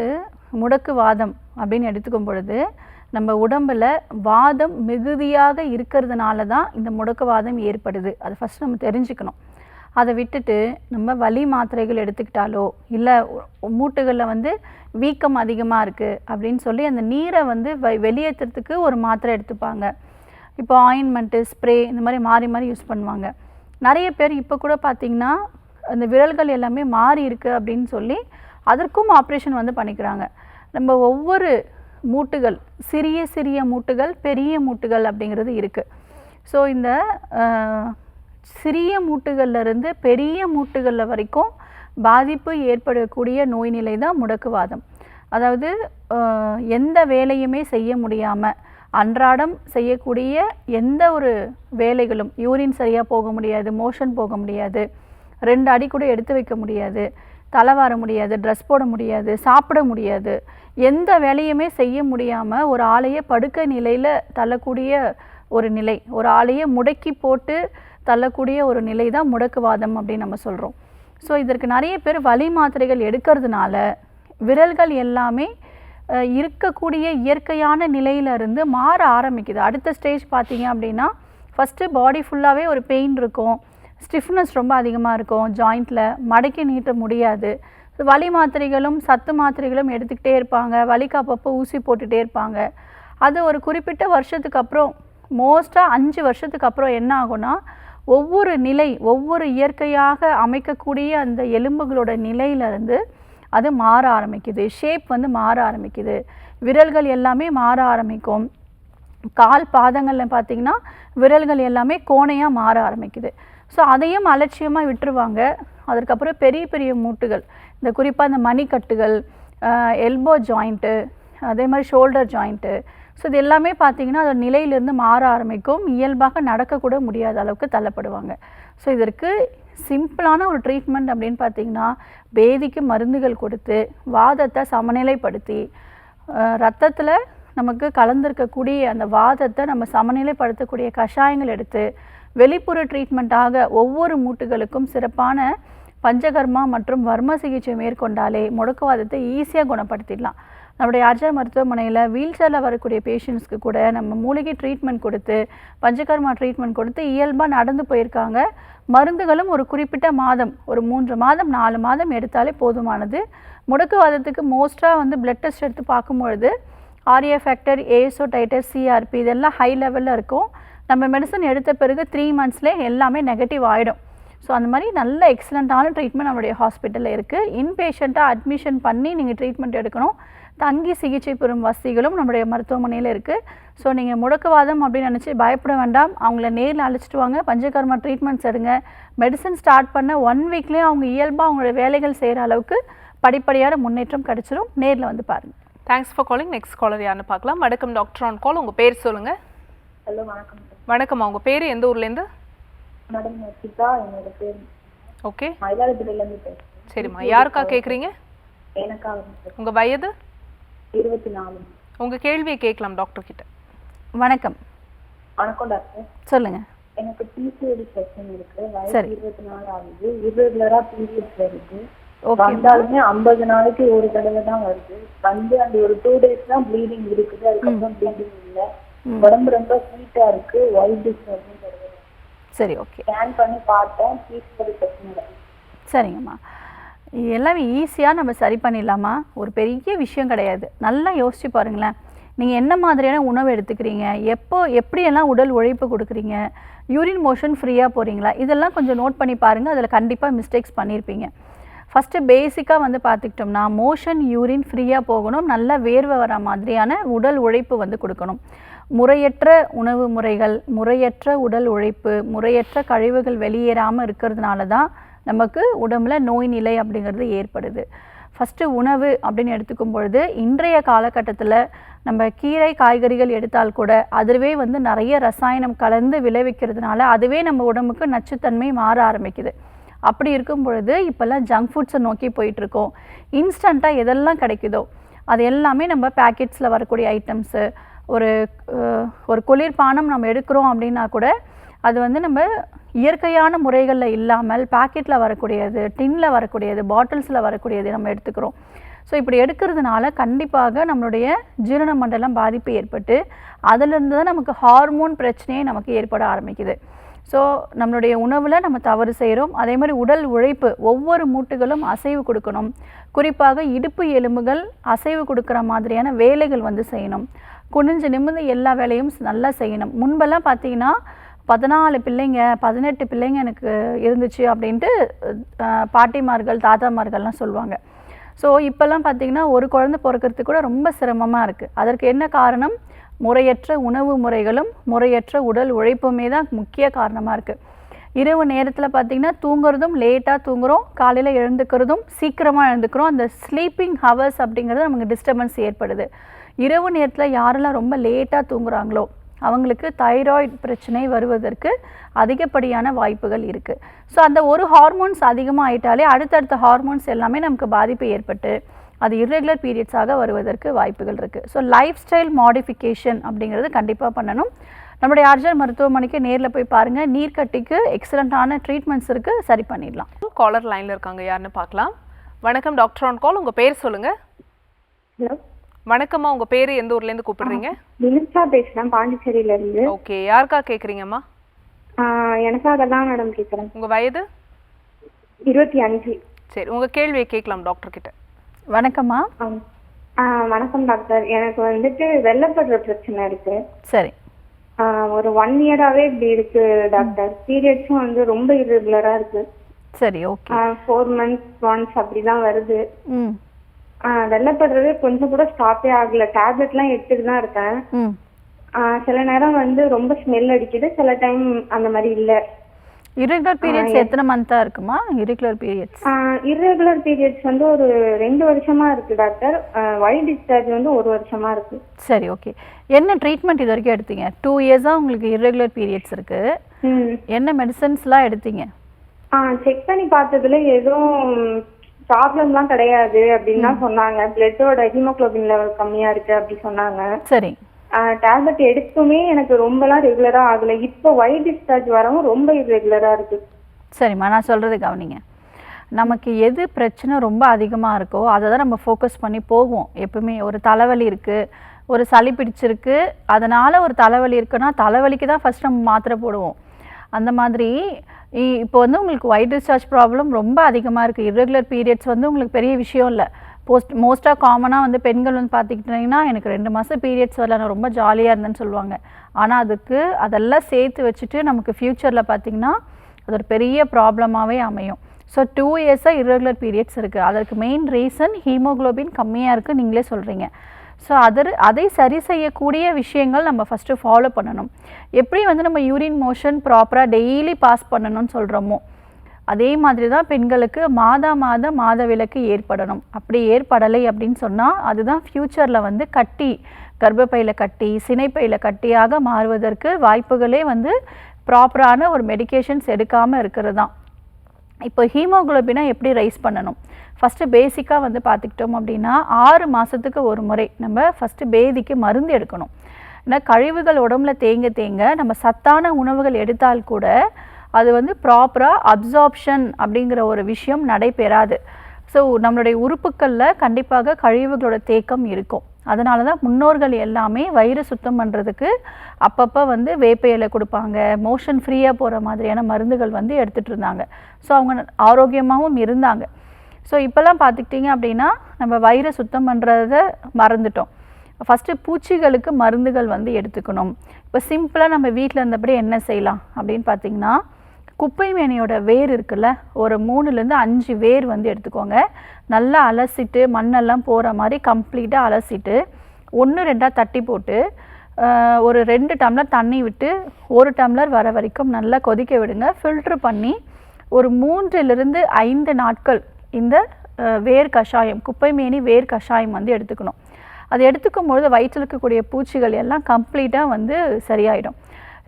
முடக்கு வாதம் அப்படின்னு எடுத்துக்கும் பொழுது நம்ம உடம்பில் வாதம் மிகுதியாக இருக்கிறதுனால தான் இந்த முடக்குவாதம் ஏற்படுது. அதை ஃபஸ்ட் நம்ம தெரிஞ்சுக்கணும். அதை விட்டுட்டு நம்ம வலி மாத்திரைகள் எடுத்துக்கிட்டாலோ இல்லை மூட்டுகளில் வந்து வீக்கம் அதிகமாக இருக்குது அப்படின்னு சொல்லி அந்த நீரை வந்து வெளியேற்றுறதுக்கு ஒரு மாத்திரை எடுத்துப்பாங்க. இப்போ ஆயின்மெண்ட்டு, ஸ்ப்ரே இந்த மாதிரி மாறி மாறி யூஸ் பண்ணுவாங்க. நிறைய பேர் இப்போ கூட பார்த்திங்கன்னா அந்த விரல்கள் எல்லாமே மாறி இருக்குது அப்படின்னு சொல்லி அதற்கும் ஆப்ரேஷன் வந்து பண்ணிக்கிறாங்க. நம்ம ஒவ்வொரு மூட்டுகள், சிறிய சிறிய மூட்டுகள், பெரிய மூட்டுகள் அப்படிங்கிறது இருக்குது. ஸோ இந்த சிறிய மூட்டுகள்லேருந்து பெரிய மூட்டுகளில் வரைக்கும் பாதிப்பு ஏற்படக்கூடிய நோய் நிலை தான் முடக்குவாதம். அதாவது எந்த வேலையுமே செய்ய முடியாமல் அன்றாடம் செய்யக்கூடிய எந்த ஒரு வேலைகளும், யூரின் சரியாக போக முடியாது, மோஷன் போக முடியாது, 2 அடி கூட எடுத்து வைக்க முடியாது, தலை வார முடியாது, ட்ரெஸ் போட முடியாது, சாப்பிட முடியாது, எந்த வேலையுமே செய்ய முடியாமல் ஒரு ஆளையே படுக்கை நிலையில் தள்ளக்கூடிய ஒரு நிலை, ஒரு ஆளையே முடக்கி போட்டு தள்ளக்கூடிய ஒரு நிலை தான் முடக்குவாதம் அப்படின்னு நம்ம சொல்கிறோம். ஸோ இதற்கு நிறைய பேர் வலி மாத்திரைகள் எடுக்கிறதுனால விரல்கள் எல்லாமே இருக்கக்கூடிய இயற்கையான நிலையிலிருந்து மாற ஆரம்பிக்குது. அடுத்த ஸ்டேஜ் பார்த்தீங்க அப்படின்னா ஃபஸ்ட்டு பாடி ஃபுல்லாகவே ஒரு பெயின் இருக்கும், ஸ்டிஃப்னஸ் ரொம்ப அதிகமாக இருக்கும், ஜாயிண்டில் மடக்கி நீட்ட முடியாது. வலி மாத்திரைகளும் சத்து மாத்திரைகளும் எடுத்துக்கிட்டே இருப்பாங்க, வலிக்கு அப்பப்போ ஊசி போட்டுகிட்டே இருப்பாங்க. அது ஒரு குறிப்பிட்ட வருஷத்துக்கு அப்புறம், மோஸ்ட்டாக 5 வருஷத்துக்கு அப்புறம் என்ன ஆகும்னா ஒவ்வொரு நிலை, ஒவ்வொரு இயற்கையாக அமைக்கக்கூடிய அந்த எலும்புகளோட நிலையிலிருந்து அது மாற ஆரம்பிக்குது. ஷேப் வந்து மாற ஆரம்பிக்குது. விரல்கள் எல்லாமே மாற ஆரம்பிக்கும். கால் பாதங்களில் பார்த்திங்கன்னா விரல்கள் எல்லாமே கோணையாக மாற ஆரம்பிக்குது. ஸோ அதையும் அலட்சியமாக விட்டுருவாங்க. அதற்கப்புறம் பெரிய பெரிய மூட்டுகள், இந்த குறிப்பாக இந்த மணிக்கட்டுகள், எல்போ ஜாயிண்ட்டு, அதே மாதிரி ஷோல்டர் ஜாயிண்ட்டு, ஸோ இது எல்லாமே பார்த்திங்கன்னா அதோட நிலையிலேருந்து மாற ஆரம்பிக்கும். இயல்பாக நடக்கக்கூட முடியாத அளவுக்கு தள்ளப்படுவாங்க. ஸோ இதற்கு சிம்பிளான ஒரு ட்ரீட்மெண்ட் அப்படின்னு பார்த்திங்கன்னா பேதிக்கு மருந்துகள் கொடுத்து வாதத்தை சமநிலைப்படுத்தி ரத்தத்தில் நமக்கு கலந்திருக்கக்கூடிய அந்த வாதத்தை நம்ம சமநிலைப்படுத்தக்கூடிய கஷாயங்கள் எடுத்து வெளிப்புற ட்ரீட்மெண்ட்டாக ஒவ்வொரு மூட்டுகளுக்கும் சிறப்பான பஞ்சகர்மா மற்றும் வர்ம சிகிச்சை மேற்கொண்டாலே முடக்குவாதத்தை ஈஸியாக குணப்படுத்திடலாம். நம்முடைய ஆர்ஜர் மருத்துவமனையில் வீல் சேரில் வரக்கூடிய பேஷண்ட்ஸ்க்கு கூட நம்ம மூலிகை ட்ரீட்மெண்ட் கொடுத்து பஞ்சகர்மா ட்ரீட்மெண்ட் கொடுத்து இயல்பாக நடந்து போயிருக்காங்க. மருந்துகளும் ஒரு குறிப்பிட்ட மாதம், ஒரு 3 மாதம் 4 மாதம் எடுத்தாலே போதுமானது. முடக்குவாதத்துக்கு மோஸ்ட்டாக வந்து பிளட் டெஸ்ட் எடுத்து பார்க்கும்பொழுது RA factor, ASO titre, CRP இதெல்லாம் ஹை லெவலில் இருக்கும். நம்ம மெடிசன் எடுத்த பிறகு 3 மந்த்ஸ்லேயே எல்லாமே நெகட்டிவ் ஆகிடும். ஸோ அந்த மாதிரி நல்ல எக்ஸலண்ட்டான ட்ரீட்மெண்ட் நம்மளுடைய ஹாஸ்பிட்டலில் இருக்குது. இன்பேஷண்ட்டாக அட்மிஷன் பண்ணி நீங்கள் ட்ரீட்மெண்ட் எடுக்கணும். தங்கி சிகிச்சை பெறும் வசதிகளும் நம்முடைய மருத்துவமனையில் இருக்குது. ஸோ நீங்கள் முடக்குவாதம் அப்படின்னு நினச்சி பயப்பட வேண்டாம். அவங்கள நேரில் அழைச்சிட்டு வாங்க, பஞ்சகர்மா ட்ரீட்மெண்ட்ஸ் எடுங்க. மெடிசன் ஸ்டார்ட் பண்ண 1 வீக்லேயே அவங்க இயல்பாக அவங்களோட வேலைகள் செய்கிற அளவுக்கு படிப்படியான முன்னேற்றம் கிடச்சிரும். நேரில் வந்து பாருங்கள். Thanks for calling. Next caller யாருன்னு பார்க்கலாம். வணக்கம் டாக்டர் ஆன் கால். உங்கள் பேர் சொல்லுங்கள். ஹலோ வணக்கம். வணக்கம்மா, உங்கள் பேர் எந்த ஊர்லேருந்து? மேடம் சிதா என்னோட பேர். ஓகே, மயிலாடுதுறையிலேருந்து பேசுகிறேன். சரிம்மா, யாருக்கா கேட்குறீங்க? எனக்காக. உங்கள் வயது? 24. உங்கள் கேள்வியை கேட்கலாம் டாக்டர் கிட்ட. வணக்கம். வணக்கம் டாக்டர். சொல்லுங்கள். எனக்கு பிசிஓடி பிரச்சனை இருக்கு. வயசு 24 ஆகுது. இர்ரெகுலரா பீரியட்ஸ் வருது. வந்தாலுமே 50 நாளைக்கு ஒரு தடவை தான் வருது. வந்து அந்த ஒரு 2 days தான் ப்ளீடிங் இருக்குது. அதுக்கப்புறம் ப்ளீடிங் இல்லை. உடம்பு ரொம்ப ஹீட்டா இருக்கு. ஒயிட் டிஸ்சார்ஜ் வருது. சரி, ஓகே. ஸ்கேன் பண்ணி பார்த்தேன், பிசிஓடி பிரச்சனை இல்லை. சரிங்கம்மா, இது எல்லாமே ஈஸியாக நம்ம சரி பண்ணிடலாமா? ஒரு பெரிய விஷயம் கிடையாது. நல்லா யோசிச்சு பாருங்களேன். நீங்கள் என்ன மாதிரியான உணவு எடுத்துக்கிறீங்க, எப்படியெல்லாம் உடல் உழைப்பு கொடுக்குறீங்க, யூரின் மோஷன் ஃப்ரீயாக போகிறீங்களா, இதெல்லாம் கொஞ்சம் நோட் பண்ணி பாருங்கள். அதில் கண்டிப்பாக மிஸ்டேக்ஸ் பண்ணியிருப்பீங்க. ஃபஸ்ட்டு பேசிக்காக வந்து பார்த்துக்கிட்டோம்னா மோஷன் யூரின் ஃப்ரீயாக போகணும். நல்லா வேர்வை வர மாதிரியான உடல் உழைப்பு வந்து கொடுக்கணும். முறையற்ற உணவு முறைகள், முறையற்ற உடல் உழைப்பு, முறையற்ற கழிவுகள் வெளியேறாமல் இருக்கிறதுனால தான் நமக்கு உடம்புல நோய் நிலை அப்படிங்கிறது ஏற்படுது. ஃபஸ்ட்டு உணவு அப்படின்னு எடுத்துக்கும் பொழுது இன்றைய காலகட்டத்தில் நம்ம கீரை காய்கறிகள் எடுத்தால் கூட அதுவே வந்து நிறைய ரசாயனம் கலந்து விளைவிக்கிறதுனால அதுவே நம்ம உடம்புக்கு நச்சுத்தன்மை மாற ஆரம்பிக்குது. அப்படி இருக்கும் பொழுது இப்போல்லாம் ஜங்க் ஃபுட்ஸை நோக்கி போயிட்டுருக்கோம். இன்ஸ்டண்ட்டாக எதெல்லாம் கிடைக்குதோ அது எல்லாமே நம்ம பேக்கெட்ஸில் வரக்கூடிய ஐட்டம்ஸு. ஒரு குளிர்பானம் நம்ம எடுக்கிறோம் அப்படின்னா கூட அது வந்து நம்ம இயற்கையான முறைகளில் இல்லாமல் பேக்கெட்டில் வரக்கூடியது, டின்னில் வரக்கூடியது, பாட்டில்ஸில் வரக்கூடியது நம்ம எடுத்துக்கிறோம். ஸோ இப்படி எடுக்கிறதுனால கண்டிப்பாக நம்மளுடைய ஜீரண மண்டலம் பாதிப்பு ஏற்பட்டு அதிலிருந்து தான் நமக்கு ஹார்மோன் பிரச்சனையே நமக்கு ஏற்பட ஆரம்பிக்குது. ஸோ நம்மளுடைய உணவில் நம்ம தவறு செய்கிறோம். அதே மாதிரி உடல் உழைப்பு, ஒவ்வொரு மூட்டுகளும் அசைவு கொடுக்கணும். குறிப்பாக இடுப்பு எலும்புகள் அசைவு கொடுக்குற மாதிரியான வேலைகள் வந்து செய்யணும். குனிஞ்சு நிமிர்ந்து எல்லா வேலையும் நல்லா செய்யணும். முன்பெல்லாம் பார்த்தீங்கன்னா 14 பிள்ளைங்க 18 பிள்ளைங்க எனக்கு இருந்துச்சு அப்படின்ட்டு பாட்டிமார்கள் தாத்தாமார்கள்லாம் சொல்லுவாங்க. ஸோ இப்போல்லாம் பார்த்திங்கன்னா ஒரு குழந்தை பிறக்கிறதுக்கு கூட ரொம்ப சிரமமாக இருக்குது. அதற்கு என்ன காரணம்? முறையற்ற உணவு முறைகளும் முறையற்ற உடல் உழைப்புமே தான் முக்கிய காரணமாக இருக்குது. இரவு நேரத்தில் பார்த்திங்கன்னா தூங்குறதும் லேட்டாக தூங்குகிறோம், காலையில் எழுந்துக்கிறதும் சீக்கிரமாக எழுந்துக்கிறோம். அந்த ஸ்லீப்பிங் ஹவர்ஸ் அப்படிங்கிறது நமக்கு டிஸ்டர்பன்ஸ் ஏற்படுது. இரவு நேரத்தில் யாரெல்லாம் ரொம்ப லேட்டாக தூங்குறாங்களோ அவங்களுக்கு தைராய்டு பிரச்சனை வருவதற்கு அதிகப்படியான வாய்ப்புகள் இருக்குது. ஸோ அந்த ஒரு ஹார்மோன்ஸ் அதிகமாக ஆயிட்டாலே அடுத்தடுத்த ஹார்மோன்ஸ் எல்லாமே நமக்கு பாதிப்பு ஏற்பட்டு அது இர்ரெகுலர் பீரியட்ஸாக வருவதற்கு வாய்ப்புகள் இருக்குது. ஸோ லைஃப் ஸ்டைல் மாடிஃபிகேஷன் அப்படிங்கிறது கண்டிப்பாக பண்ணணும். நம்முடைய ஆர்ஜர் மருத்துவமனைக்கு நேரில் போய் பாருங்கள். நீர்க்கட்டிக்கு எக்ஸலண்ட்டான ட்ரீட்மெண்ட்ஸ் இருக்குது, சரி பண்ணிடலாம். காலர் லைனில் இருக்காங்க, யாருன்னு பார்க்கலாம். வணக்கம் டாக்டர் ஆன் கால். உங்கள் பேர் சொல்லுங்கள். ஹலோ வணக்கம்மா, உங்கள் பேர் எந்த ஊர்லேருந்து கூப்பிடுறீங்க? வினிஷா பேசுகிறேன், பாண்டிச்சேரியிலேருந்து. ஓகே, யாருக்கா கேட்குறீங்கம்மா? எனக்காக தான் மேடம் கேட்குறேன். உங்கள் வயது? 25. சரி, உங்கள் கேள்வியை கேட்கலாம் டாக்டர் கிட்ட. வணக்கம்மா. வணக்கம் டாக்டர். எனக்கு வந்துட்டு வெள்ளப்படுற பிரச்சனை இருக்கு. சரி. ஒரு 1 இயராவே இப்படி இருக்கு டாக்டர். பீரியட்ஸும் வந்து ரொம்ப இரெகுலரா இருக்கு. சரி, ஓகே. 4 months ஒன்ஸ் அப்படிதான் வருது. ம் வெள்ளப்படுறது கொஞ்சம் கூட ஸ்டாப்பே ஆகல. டேப்லெட்லாம் எடுத்துட்டு தான் இருக்கேன். ம் சில நேரம் வந்து ரொம்ப ஸ்மெல் அடிக்குது, சில டைம் அந்த மாதிரி இல்ல. irregular periods எத்தனை மந்த்தா இருக்குமா? irregular periods இர்ரெகுலர் பீரியட்ஸ் வந்து ஒரு 2 வருஷமா இருக்கு டாக்டர். ஒயிட் டிஸ்சார்ஜ் வந்து 1 வருஷமா இருக்கு. சரி, ஓகே. என்ன ட்ரீட்மெண்ட் இது வரைக்கும் எடுத்தீங்க? 2 இயர்ஸா உங்களுக்கு irregular periods இருக்கு. என்ன மெடிசன்ஸ்லாம் எடுத்தீங்க? செக் பண்ணி பார்த்ததுல எதுவும் ப்ராப்ளம்லாம் கிடையாது அப்படின்னு தான் சொன்னாங்க. பிளட்டோட ஹீமோகுளோபின் லெவல் கம்மியா இருக்கு அப்படி சொன்னாங்க. சரி. டேப்லெட் எடுத்துமே எனக்கு ரொம்பலாம் ரெகுலரா ஆகல. இப்போ ஒயிட் டிஸ்சார்ஜ் வரவும் ரொம்ப இரெகுலரா இருக்கு. சரிம்மா, நான் சொல்றது கவனிங்க. நமக்கு எது பிரச்சனை ரொம்ப அதிகமாக இருக்கோ அதை தான் நம்ம ஃபோக்கஸ் பண்ணி போவோம். எப்பவுமே ஒரு தலைவலி இருக்குது, ஒரு சளி பிடிச்சிருக்கு, அதனால் ஒரு தலைவலி இருக்குன்னா தலைவலிக்கு தான் ஃபஸ்ட் நம்ம மாத்திரை போடுவோம். அந்த மாதிரி இப்போ வந்து உங்களுக்கு ஒயிட் டிஸ்சார்ஜ் ப்ராப்ளம் ரொம்ப அதிகமாக இருக்குது. irregular periods வந்து உங்களுக்கு பெரிய விஷயம் இல்லை. மோஸ்ட்டாக காமனாக வந்து பெண்கள் வந்து பார்த்துக்கிட்டிங்கன்னா எனக்கு 2 மாதம் பீரியட்ஸ் வரல, நான் ரொம்ப ஜாலியாக இருந்தேன்னு சொல்லுவாங்க. ஆனால் அதெல்லாம் சேர்த்து வச்சுட்டு நமக்கு ஃப்யூச்சரில் பார்த்திங்கன்னா அது ஒரு பெரிய ப்ராப்ளமாகவே அமையும். ஸோ 2 இயர்ஸாக irregular periods இருக்குது. அதற்கு மெயின் ரீசன் ஹீமோகுளோபின் கம்மியாக இருக்குது நீங்களே சொல்கிறீங்க. ஸோ அதை சரி செய்யக்கூடிய விஷயங்கள் நம்ம ஃபஸ்ட்டு ஃபாலோ பண்ணணும். எப்படி வந்து நம்ம யூரின் மோஷன் ப்ராப்பராக டெய்லி பாஸ் பண்ணணும்னு சொல்கிறோமோ அதே மாதிரி தான் பெண்களுக்கு மாதவிலக்கு ஏற்படணும். அப்படி ஏற்படலை அப்படின்னு சொன்னால் அதுதான் ஃப்யூச்சரில் வந்து கர்ப்பப்பையில் கட்டி, சினைப்பையில் கட்டியாக மாறுவதற்கு வாய்ப்புகளே வந்து ப்ராப்பரான ஒரு மெடிகேஷன்ஸ் எடுக்காமல் இருக்கிறது தான். இப்போ ஹீமோகுளோபினை எப்படி ரைஸ் பண்ணணும்? ஃபஸ்ட்டு பேசிக்காக வந்து பார்த்துக்கிட்டோம் அப்படின்னா 6 மாதத்துக்கு ஒரு முறை நம்ம ஃபஸ்ட்டு பேதிக்கு மருந்து எடுக்கணும். ஏன்னா கழிவுகள் உடம்புல தேங்க நம்ம சத்தான உணவுகள் எடுத்தால் கூட அது வந்து ப்ராப்பராக அப்சார்ப்ஷன் அப்படிங்கிற ஒரு விஷயம் நடைபெறாது. ஸோ நம்மளுடைய உறுப்புக்களில் கண்டிப்பாக கழிவுகளோட தேக்கம் இருக்கும். அதனால தான் முன்னோர்கள் எல்லாமே வயிறு சுத்தம் பண்ணுறதுக்கு அப்பப்போ வந்து வேப்ப இலை கொடுப்பாங்க, மோஷன் ஃப்ரீயாக போகிற மாதிரியான மருந்துகள் வந்து எடுத்துகிட்டு இருந்தாங்க. ஸோ அவங்க ஆரோக்கியமாகவும் இருந்தாங்க. ஸோ இப்போல்லாம் பார்த்துக்கிட்டிங்க அப்படின்னா நம்ம வயிறை சுத்தம் பண்ணுறத மறந்துட்டோம். ஃபஸ்ட்டு பூச்சிகளுக்கு மருந்துகள் வந்து எடுத்துக்கணும். இப்போ சிம்பிளாக நம்ம வீட்டில் இருந்தபடி என்ன செய்யலாம் அப்படின்னு பார்த்திங்கன்னா, குப்பை மேனியோட வேர் இருக்குல்ல, ஒரு 3லேருந்து 5 வேர் வந்து எடுத்துக்கோங்க. நல்லா அலசிட்டு மண்ணெல்லாம் போகிற மாதிரி கம்ப்ளீட்டாக அலசிட்டு 1-2 தட்டி போட்டு ஒரு 2 டம்ளர் தண்ணி விட்டு 1 டம்ளர் வர வரைக்கும் நல்லா கொதிக்க விடுங்க. ஃபில்ட்ரு பண்ணி ஒரு 3லிருந்து 5 நாட்கள் இந்த வேர் கஷாயம், குப்பை மேனி வேர் கஷாயம் வந்து எடுத்துக்கணும். அது எடுத்துக்கும்பொழுது வயிற்றில் இருக்கக்கூடிய பூச்சிகள் எல்லாம் கம்ப்ளீட்டாக வந்து சரியாயிடும்.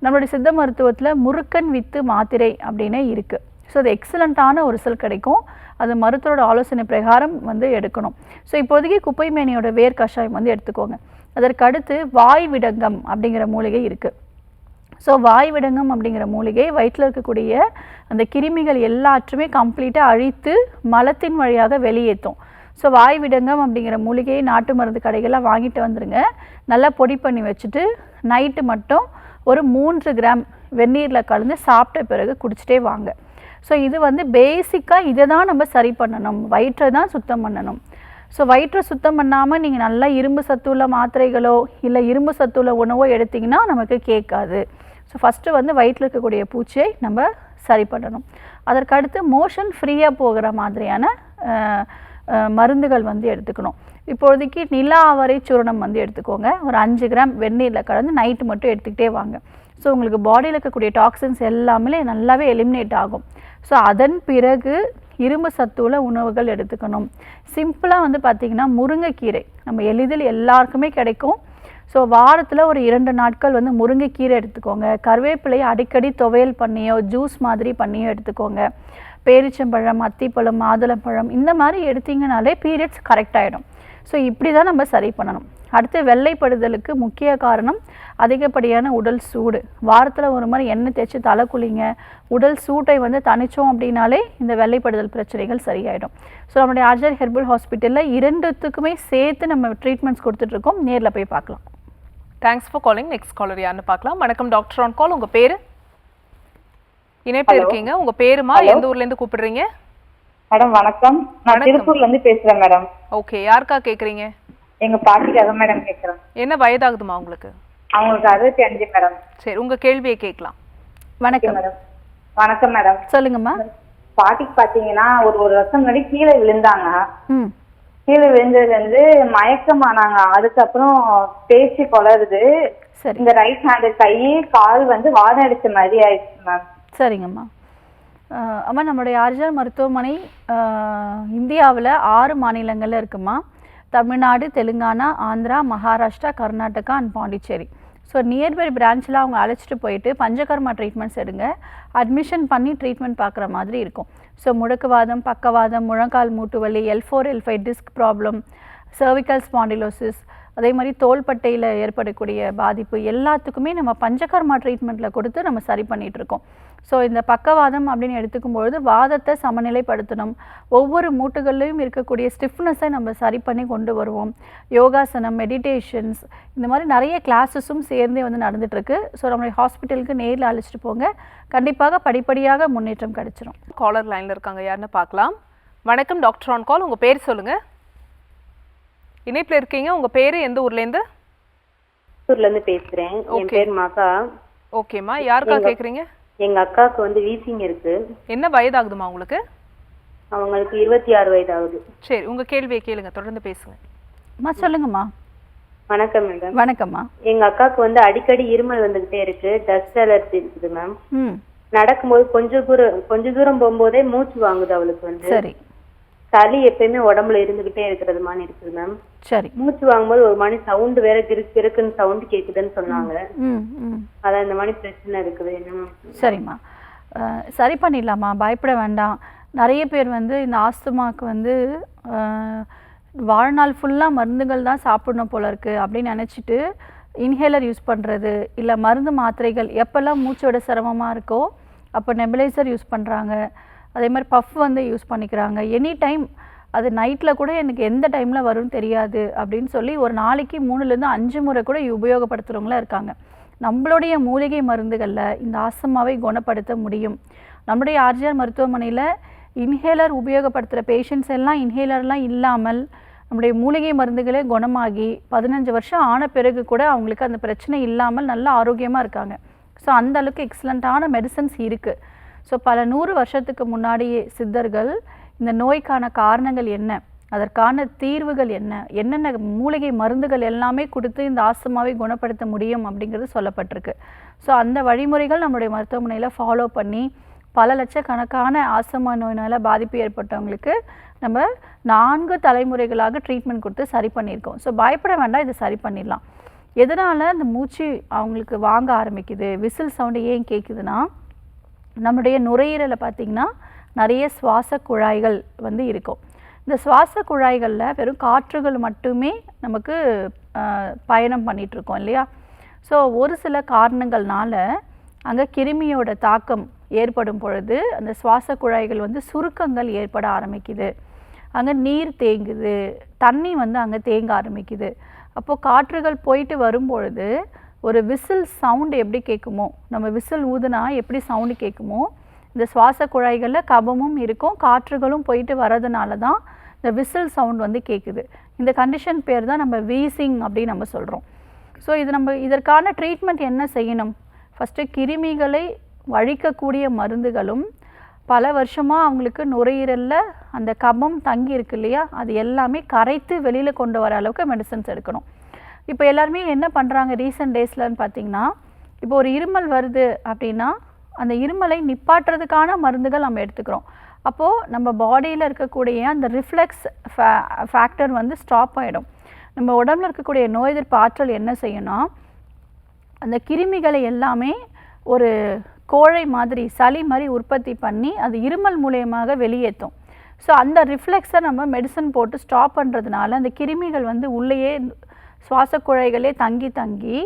நம்மளுடைய சித்த மருத்துவத்தில் முருக்கன் வித்து மாத்திரை அப்படின்னே இருக்குது. ஸோ அது எக்ஸலண்ட்டான ஒரு ரிசல்ட் கிடைக்கும். அது மருத்துவரோட ஆலோசனை பிரகாரம் வந்து எடுக்கணும். ஸோ இப்போதைக்கு குப்பை மேனியோட வேர் கஷாயம் வந்து எடுத்துக்கோங்க. அதற்கு அடுத்து வாய் விடங்கம் அப்படிங்கிற மூலிகை இருக்குது. ஸோ வாய் விடங்கம் அப்படிங்கிற மூலிகை வயிற்றில் இருக்கக்கூடிய அந்த கிருமிகள் எல்லாற்றுமே கம்ப்ளீட்டாக அழித்து மலத்தின் வழியாக வெளியேற்றும். ஸோ வாய் விடங்கம் அப்படிங்கிற மூலிகையை நாட்டு மருந்து கடைகள்லாம் வாங்கிட்டு வந்துடுங்க. நல்லா பொடி பண்ணி வச்சுட்டு நைட்டு மட்டும் ஒரு 3 கிராம் வெந்நீரில் கலந்து சாப்பிட்ட பிறகு குடிச்சிட்டே வாங்க. ஸோ இது வந்து பேசிக்காக இதை தான் நம்ம சரி பண்ணணும், வயிற்றை தான் சுத்தம் பண்ணணும். ஸோ வயிற்றை சுத்தம் பண்ணாமல் நீங்கள் நல்லா இரும்பு சத்துள்ள மாத்திரைகளோ இல்லை இரும்பு சத்துள்ள உணவோ எடுத்திங்கன்னா நமக்கு கேட்காது. ஸோ ஃபஸ்ட்டு வந்து வயிற்றில் இருக்கக்கூடிய பூச்சியை நம்ம சரி பண்ணணும். அதற்கடுத்து மோஷன் ஃப்ரீயாக போகிற மாதிரியான மருந்துகள் வந்து எடுத்துக்கணும். இப்போதைக்கு நிலா அவரை சூரணம் வந்து எடுத்துக்கோங்க. ஒரு 5 கிராம் வெந்நீரில் கலந்து நைட்டு மட்டும் எடுத்துக்கிட்டே வாங்க. ஸோ உங்களுக்கு பாடியில் இருக்கக்கூடிய டாக்ஸின்ஸ் எல்லாமே நல்லாவே எலிமினேட் ஆகும். ஸோ அதன் பிறகு இரும்பு சத்துள்ள உணவுகள் எடுத்துக்கணும். சிம்பிளாக வந்து பார்த்திங்கன்னா முருங்கைக்கீரை நம்ம எளிதில் எல்லாருக்குமே கிடைக்கும். ஸோ வாரத்தில் ஒரு 2 நாட்கள் வந்து முருங்கைக்கீரை எடுத்துக்கோங்க. கருவேப்பிலையை அடிக்கடி துவையல் பண்ணியோ ஜூஸ் மாதிரி பண்ணியோ எடுத்துக்கோங்க. பேரிச்சம்பழம், அத்திப்பழம், மாதுளம்பழம் இந்த மாதிரி எடுத்திங்கனாலே பீரியட்ஸ் கரெக்டாகிடும். ஸோ இப்படி தான் நம்ம சரி பண்ணணும். அடுத்து வெள்ளைப்படுதலுக்கு முக்கிய காரணம் அதிகப்படியான உடல் சூடு. வாரத்தில் ஒரு முறை எண்ணெய் தேய்ச்சி தலை குளிங்க. உடல் சூட்டை வந்து தணித்தோம் அப்படின்னாலே இந்த வெள்ளைப்படுதல் பிரச்சனைகள் சரியாயிடும். ஸோ நம்மளுடைய ஆர்ஜர் ஹெர்பல் ஹாஸ்பிட்டலில் 2த்துக்குமே சேர்த்து நம்ம ட்ரீட்மெண்ட்ஸ் கொடுத்துட்ருக்கோம். நேரில் போய் பார்க்கலாம். Thanks for calling. Next caller யாருன்னு பார்க்கலாம். வணக்கம் டாக்டர் ஆன் கால். உங்கள் பேர்? இணைப்பில் இருக்கீங்க. உங்கள் பேருமா? எந்த ஊர்லேருந்து கூப்பிடுறீங்க? மேடம் வணக்கம். நான் திருப்பூர்ல இருந்து பேசுறேன் மேடம். ஓகே, யாருக்கா கேக்குறீங்க? எங்க பாட்டிக்காக மேடம் கேக்குறேன். என்ன வயதாகுதுமா உங்களுக்கு? அவங்களுக்கு 65 மேடம். சரி, உங்க கேள்வியை கேட்கலாம். வணக்கம் மேடம். வணக்கம் மேடம். சொல்லுங்கம்மா. பாட்டிக்கு பாத்தீங்கன்னா ஒரு வருஷம் முன்னாடி கீழே விழுந்தாங்க. ம் கீழே விழுந்ததுல இருந்து மயக்கமானாங்க. அதுக்கப்புறம் பேச்சு கொளருது. சரி இந்த ரைட் ஹேண்டு கை கால் வாதம் அடிச்ச மாதிரி ஆயிடுச்சு மேம். சரிங்கம்மா. அம்மா, நம்மளுடைய ஆர்ஜிஆர் மருத்துவமனை இந்தியாவில் 6 மாநிலங்களில் இருக்குமா. Tamil Nadu, Telangana, Andhra, Maharashtra, Karnataka and Pondicherry. So nearby பிரான்ச்சில் அவங்க அழைச்சிட்டு போயிட்டு பஞ்சகர்மா ட்ரீட்மெண்ட்ஸ் எடுங்க. அட்மிஷன் பண்ணி ட்ரீட்மெண்ட் பார்க்குற மாதிரி இருக்கும். ஸோ முடக்குவாதம், பக்கவாதம், முழங்கால் மூட்டு வலி, L4, L5 disc problem, cervical spondylosis, அதே மாதிரி தோள்பட்டையில் ஏற்படக்கூடிய பாதிப்பு எல்லாத்துக்குமே நம்ம பஞ்சகர்மா ட்ரீட்மெண்ட்டில் கொடுத்து நம்ம சரி பண்ணிகிட்ருக்கோம். ஸோ இந்த பக்கவாதம் அப்படின்னு எடுத்துக்கும்பொழுது வாதத்தை சமநிலைப்படுத்தணும். ஒவ்வொரு மூட்டுகள்லையும் இருக்கக்கூடிய ஸ்டிஃப்னஸை நம்ம சரி பண்ணி கொண்டு வருவோம். யோகாசனம், மெடிடேஷன்ஸ், இந்த மாதிரி நிறைய கிளாஸஸும் சேர்ந்தே நடந்துகிட்ருக்கு. ஸோ நம்மளுடைய ஹாஸ்பிட்டலுக்கு நேரில் அழைச்சிட்டு போங்க. கண்டிப்பாக படிப்படியாக முன்னேற்றம் கிடைச்சிரும். காலர் லைனில் இருக்காங்க, யாருன்னு பார்க்கலாம். வணக்கம், டாக்டர் ஆன் கால். உங்கள் பேர் சொல்லுங்கள். இணைப்பில் இருக்கீங்க. உங்கள் பேர் எந்த ஊர்லேருந்து? ஊர்லேருந்து பேசுகிறேன். என் பேர் மகா. ஓகேம்மா, யாருக்கா கேட்குறீங்க? எங்க அக்காவுக்கு வீசிங் இருக்கு. என்ன வயதாகுதுமா உங்களுக்கு? அவங்களுக்கு 26 வயது ஆகுது. சரி, உங்க கேள்வியை கேளுங்க, தொடர்ந்து பேசுங்க. அம்மா சொல்லுங்கம்மா. வணக்கம் மேடம். வணக்கம்மா. எங்க அக்காவுக்கு அடிக்கடி இருமல் வந்துகிட்டே இருக்கு. டஸ்ட் அலர்ஜி இருக்குது மேம். நடக்கும்போது கொஞ்ச தூரம் போகும்போதே மூச்சு வாங்குது அவளுக்கு. சரி. சளி எப்பயுமே உடம்புல இருந்துகிட்டே இருக்கிறது மாதிரி இருக்குது மேம். சரி. மூச்சு வாங்கும்போது ஒரு மாதிரி சவுண்ட் வேற கிறுக்குன்னு சவுண்ட் கேக்குதுன்னு சொன்னாங்க. அதான் இந்த மாதிரி பிரச்சனை இருக்குது. என்ன? சரிம்மா, சரி பண்ணிடலாமா, பயப்பட வேண்டாம். நிறைய பேர் இந்த ஆஸ்துமாக்கு வாழ்நாள் ஃபுல்லாக மருந்துகள் தான் சாப்பிடணும் போல இருக்குது அப்படின்னு நினச்சிட்டு இன்ஹேலர் யூஸ் பண்ணுறது, இல்லை மருந்து மாத்திரைகள் எப்போல்லாம் மூச்சோட சிரமமாக இருக்கோ அப்போ நெபுலைசர் யூஸ் பண்ணுறாங்க. அதே மாதிரி பஃப் யூஸ் பண்ணிக்கிறாங்க. எனி டைம், அது நைட்டில் கூட எனக்கு எந்த டைமில் வரும்னு தெரியாது அப்படின்னு சொல்லி ஒரு நாளைக்கு 3லேருந்து 5 முறை கூட உபயோகப்படுத்துகிறவங்களாம் இருக்காங்க. நம்மளுடைய மூலிகை மருந்துகளில் இந்த ஆஸ்துமாவை குணப்படுத்த முடியும். நம்முடைய ஆர்ஜிஆர் மருத்துவமனையில் இன்ஹேலர் உபயோகப்படுத்துகிற பேஷண்ட்ஸ் எல்லாம் இன்ஹேலர்லாம் இல்லாமல் நம்முடைய மூலிகை மருந்துகளே குணமாகி 15 வருஷம் ஆன பிறகு கூட அவங்களுக்கு அந்த பிரச்சனை இல்லாமல் நல்ல ஆரோக்கியமாக இருக்காங்க. ஸோ அந்த அளவுக்கு எக்ஸலண்ட்டான மெடிசன்ஸ் இருக்குது. ஸோ பல 100 வருஷத்துக்கு முன்னாடியே சித்தர்கள் இந்த நோய்க்கான காரணங்கள் என்ன, அதற்கான தீர்வுகள் என்ன, என்னென்ன மூலிகை மருந்துகள் எல்லாமே கொடுத்து இந்த ஆஸ்துமாவை குணப்படுத்த முடியும் அப்படிங்கிறது சொல்லப்பட்டிருக்கு. ஸோ அந்த வழிமுறைகள் நம்மளுடைய மருத்துவமனையில் ஃபாலோ பண்ணி பல லட்சக்கணக்கான ஆஸ்துமா நோயினால் பாதிப்பு ஏற்பட்டவங்களுக்கு நம்ம 4 தலைமுறைகளாக ட்ரீட்மெண்ட் கொடுத்து சரி பண்ணியிருக்கோம். ஸோ பயப்பட வேண்டாம், இதை சரி பண்ணிடலாம். எதனால் அந்த மூச்சு அவங்களுக்கு வாங்க ஆரம்பிக்குது, விசில் சவுண்டு ஏன் கேட்குதுன்னா, நம்முடைய நுரையீரலை பார்த்திங்கன்னா நிறைய சுவாச குழாய்கள் இருக்கும். இந்த சுவாச குழாய்களில் வெறும் காற்றுகள் மட்டுமே நமக்கு பயணம் பண்ணிகிட்ருக்கோம் இல்லையா. ஸோ ஒரு சில காரணங்கள்னால அங்கே கிருமியோட தாக்கம் ஏற்படும் பொழுது அந்த சுவாச குழாய்கள் சுருக்கங்கள் ஏற்பட ஆரம்பிக்குது. அங்கே நீர் தேங்குது, தண்ணி அங்கே தேங்க ஆரம்பிக்குது. அப்போது காற்றுகள் போயிட்டு வரும்பொழுது ஒரு விசில் சவுண்டு எப்படி கேட்குமோ, நம்ம விசில் ஊதுனா எப்படி சவுண்டு கேட்குமோ, இந்த சுவாச குழாய்களில் கபமும் இருக்கும், காற்றுகளும் போயிட்டு வரதுனால தான் இந்த விசில் சவுண்ட் கேட்குது. இந்த கண்டிஷன் பேர் தான் நம்ம வீசிங் அப்படின்னு நம்ம சொல்கிறோம். ஸோ இதற்கான ட்ரீட்மெண்ட் என்ன செய்யணும்? ஃபஸ்ட்டு கிருமிகளை வழிக்கக்கூடிய மருந்துகளும் பல வருஷமாக அவங்களுக்கு நுரையீரலில் அந்த கபம் தங்கி இருக்கு இல்லையா, அது எல்லாமே கரைத்து வெளியில் கொண்டு வர அளவுக்கு மெடிசன்ஸ் எடுக்கணும். இப்போ எல்லாருமே என்ன பண்ணுறாங்க ரீசெண்ட் டேஸ்லன்னு பார்த்தீங்கன்னா, இப்போ ஒரு இருமல் வருது அப்படின்னா அந்த இருமலை நிப்பாட்டுறதுக்கான மருந்துகள் நம்ம எடுத்துக்கிறோம். அப்போது நம்ம பாடியில் இருக்கக்கூடிய அந்த ரிஃப்ளெக்ஸ் ஃபேக்டர் ஸ்டாப் ஆகிடும். நம்ம உடம்புல இருக்கக்கூடிய நோய் எதிர்ப்பு ஆற்றல் என்ன செய்யணும்னா, அந்த கிருமிகளை எல்லாமே ஒரு கோழை மாதிரி சளி மாதிரி உற்பத்தி பண்ணி அது இருமல் மூலியமாக வெளியேற்றும். ஸோ அந்த ரிஃப்ளெக்ஸை நம்ம மெடிசன் போட்டு ஸ்டாப் பண்ணுறதுனால அந்த கிருமிகள் உள்ளேயே சுவாச குழாய்களே தங்கி தங்கி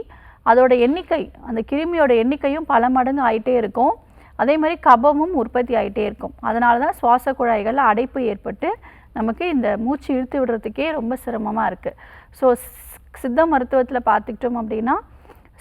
அதோட எண்ணிக்கை, அந்த கிருமியோட எண்ணிக்கையும் பல மடங்கு ஆகிட்டே இருக்கும். அதே மாதிரி கபமும் உற்பத்தி ஆகிட்டே இருக்கும். அதனால தான் சுவாச குழாய்களில் அடைப்பு ஏற்பட்டு நமக்கு இந்த மூச்சு இழுத்து விடுறதுக்கே ரொம்ப சிரமமாக இருக்குது. ஸோ சித்த மருத்துவத்தில் பார்த்துக்கிட்டோம் அப்படின்னா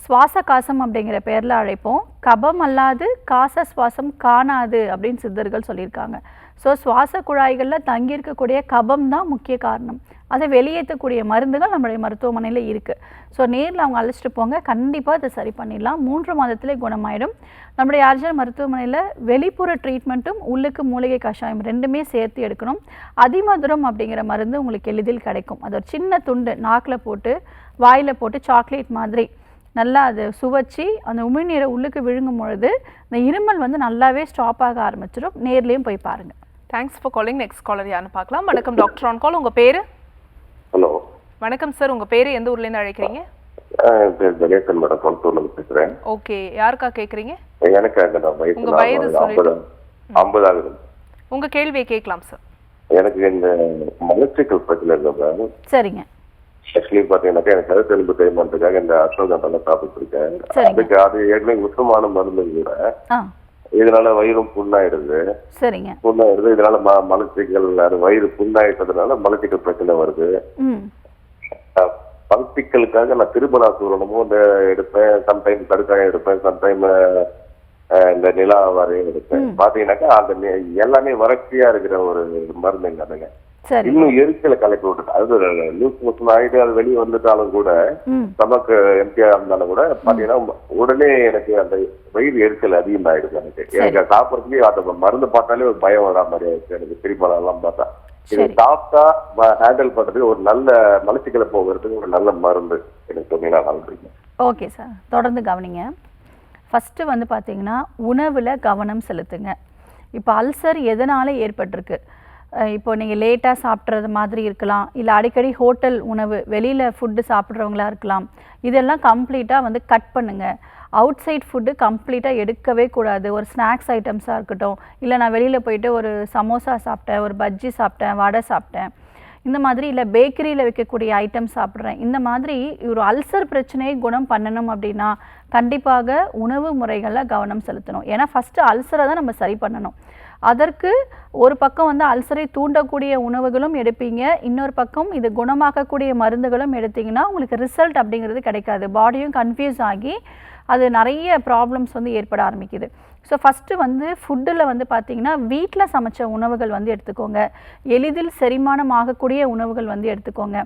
சுவாச காசம் அப்படிங்கிற பேரில் அழைப்போம். கபம் அல்லாது காச சுவாசம் காணாது அப்படின்னு சித்தர்கள் சொல்லியிருக்காங்க. ஸோ சுவாச குழாய்களில் தங்கியிருக்கக்கூடிய கபம் தான் முக்கிய காரணம். அதை வெளியேற்றக்கூடிய மருந்துகள் நம்மளுடைய மருத்துவமனையில் இருக்குது. ஸோ நேரில் அவங்க அழைச்சிட்டு போங்க, கண்டிப்பாக அதை சரி பண்ணிடலாம். 3 மாதத்திலே குணமாயிடும். நம்முடைய ஆர்ஜிஆர் மருத்துவமனையில் வெளிப்புற ட்ரீட்மெண்ட்டும் உள்ளுக்கு மூலிகை கஷாயம் 2மே சேர்த்து எடுக்கணும். அதிமதுரம் அப்படிங்கிற மருந்து உங்களுக்கு எளிதில் கிடைக்கும். அது ஒரு சின்ன துண்டு நாக்கில் போட்டு வாயில் போட்டு சாக்லேட் மாதிரி நல்லா அதை சுவைச்சி அந்த உமிழ்நீரை உள்ளுக்கு விழுங்கும் பொழுது இந்த இருமல் வந்து நல்லாவே ஸ்டாப் ஆக ஆரம்பிச்சிடும். நேர்லேயும் போய் பாருங்கள். Thanks for calling. Next caller யாருன்னு பார்க்கலாம். வணக்கம் டாக்டர் ஆன் கால். உங்கள் பேர்? ஹலோ வணக்கம் சார், உங்கள் பேர் எந்த ஊர்லேருந்து அழைக்கிறீங்க? கணேசன் மேடம், கொளத்தூர்லேருந்து பேசுகிறேன். ஓகே, யாருக்கா கேட்குறீங்க? எனக்கு உங்க வயது சொல்லிட்டு 50 ஆகுது. உங்க கேள்வியை கேட்கலாம் சார். எனக்கு இந்த மலச்சிக்கல் பிரச்சனை இருக்கு. சரிங்க. ஆக்சுவலி பார்த்தீங்கன்னாக்கா எனக்கு கருத்தெலும்பு தேய்மானத்துக்காக இந்த அஸ்வகந்தால சாப்பிட்டு இருக்கேன். அதுக்கு அது ஏற்கனவே உத்தமான மருந்து கூட, இதனால வயிறும் புண்ணாயிடுது. சரிங்க. புண்ணாயிடுது. இதனால மலச்சிக்கல், வயிறு புண்ணாயிட்டதுனால மலச்சிக்கல் பிரச்சனை வருது. மலச்சிக்கலுக்காக நான் திருமண சூரணமும் இந்த எடுப்பேன், சம்டைம் கடுக்காயம் எடுப்பேன், சம்டைம் இந்த நிலாவாரையும் எடுப்பேன். பாத்தீங்கன்னாக்கா அந்த எல்லாமே வறட்சியா இருக்கிற ஒரு மருந்துங்க. அதுங்க இன்னும் எரிச்சலை கலக்கி விட்டுட்டு, அது லூஸ் மோஷன் ஆகிட்டு அது வெளியே வந்துட்டாலும் கூட, நமக்கு எம்டிஆர் இருந்தாலும் கூட பாத்தீங்கன்னா உடனே எனக்கு அந்த வயிறு எரிச்சல் அதிகமாயிடுது. எனக்கு சாப்பிட்றதுக்கு அந்த மருந்து பார்த்தாலே ஒரு பயம் வரா மாதிரி ஆயிடுச்சு எனக்கு. திருமணம் எல்லாம் பார்த்தா இது சாப்பிட்டா ஹேண்டில் பண்றதுக்கு ஒரு நல்ல மலச்சிக்கலை போகிறதுக்கு ஒரு நல்ல மருந்து எனக்கு சொன்னீங்கன்னா நல்லா. ஓகே சார், தொடர்ந்து கவனிங்க. ஃபஸ்ட்டு வந்து பார்த்தீங்கன்னா உணவில் கவனம் செலுத்துங்க. இப்போ அல்சர் எதனால் ஏற்பட்டிருக்கு? இப்போ நீங்கள் லேட்டாக சாப்பிட்றது மாதிரி இருக்கலாம், இல்லை அடிக்கடி ஹோட்டல் உணவு வெளியில் ஃபுட்டு சாப்பிட்றவங்களா இருக்கலாம். இதெல்லாம் கம்ப்ளீட்டாக வந்து கட் பண்ணுங்கள். அவுட் சைட் ஃபுட்டு கம்ப்ளீட்டாக எடுக்கவே கூடாது. ஒரு ஸ்நாக்ஸ் ஐட்டம்ஸாக இருக்கட்டும், இல்லை நான் வெளியில் போயிட்டு ஒரு சமோசா சாப்பிட்டேன், ஒரு பஜ்ஜி சாப்பிட்டேன், வடை சாப்பிட்டேன், இந்த மாதிரி, இல்லை பேக்கரியில் வைக்கக்கூடிய ஐட்டம் சாப்பிட்றேன், இந்த மாதிரி ஒரு அல்சர் பிரச்சனையை குணம் பண்ணணும் அப்படின்னா கண்டிப்பாக உணவு முறைகளில் கவனம் செலுத்தணும். ஏன்னா ஃபஸ்ட்டு அல்சரை தான் நம்ம சரி பண்ணணும். அதற்கு ஒரு பக்கம் வந்து அல்சரை தூண்டக்கூடிய உணவுகளும் எடுப்பீங்க, இன்னொரு பக்கம் இது குணமாக்கக்கூடிய மருந்துகளும் எடுத்தீங்கன்னா உங்களுக்கு ரிசல்ட் அப்படிங்கிறது கிடைக்காது. பாடியும் கன்ஃபியூஸ் ஆகி அது நிறைய ப்ராப்ளம்ஸ் வந்து ஏற்பட ஆரம்பிக்குது. ஸோ ஃபஸ்ட்டு வந்து ஃபுட்டில் வந்து பார்த்திங்கன்னா வீட்டில் சமைச்ச உணவுகள் வந்து எடுத்துக்கோங்க. எளிதில் செரிமானம் ஆகக்கூடிய உணவுகள் வந்து எடுத்துக்கோங்க.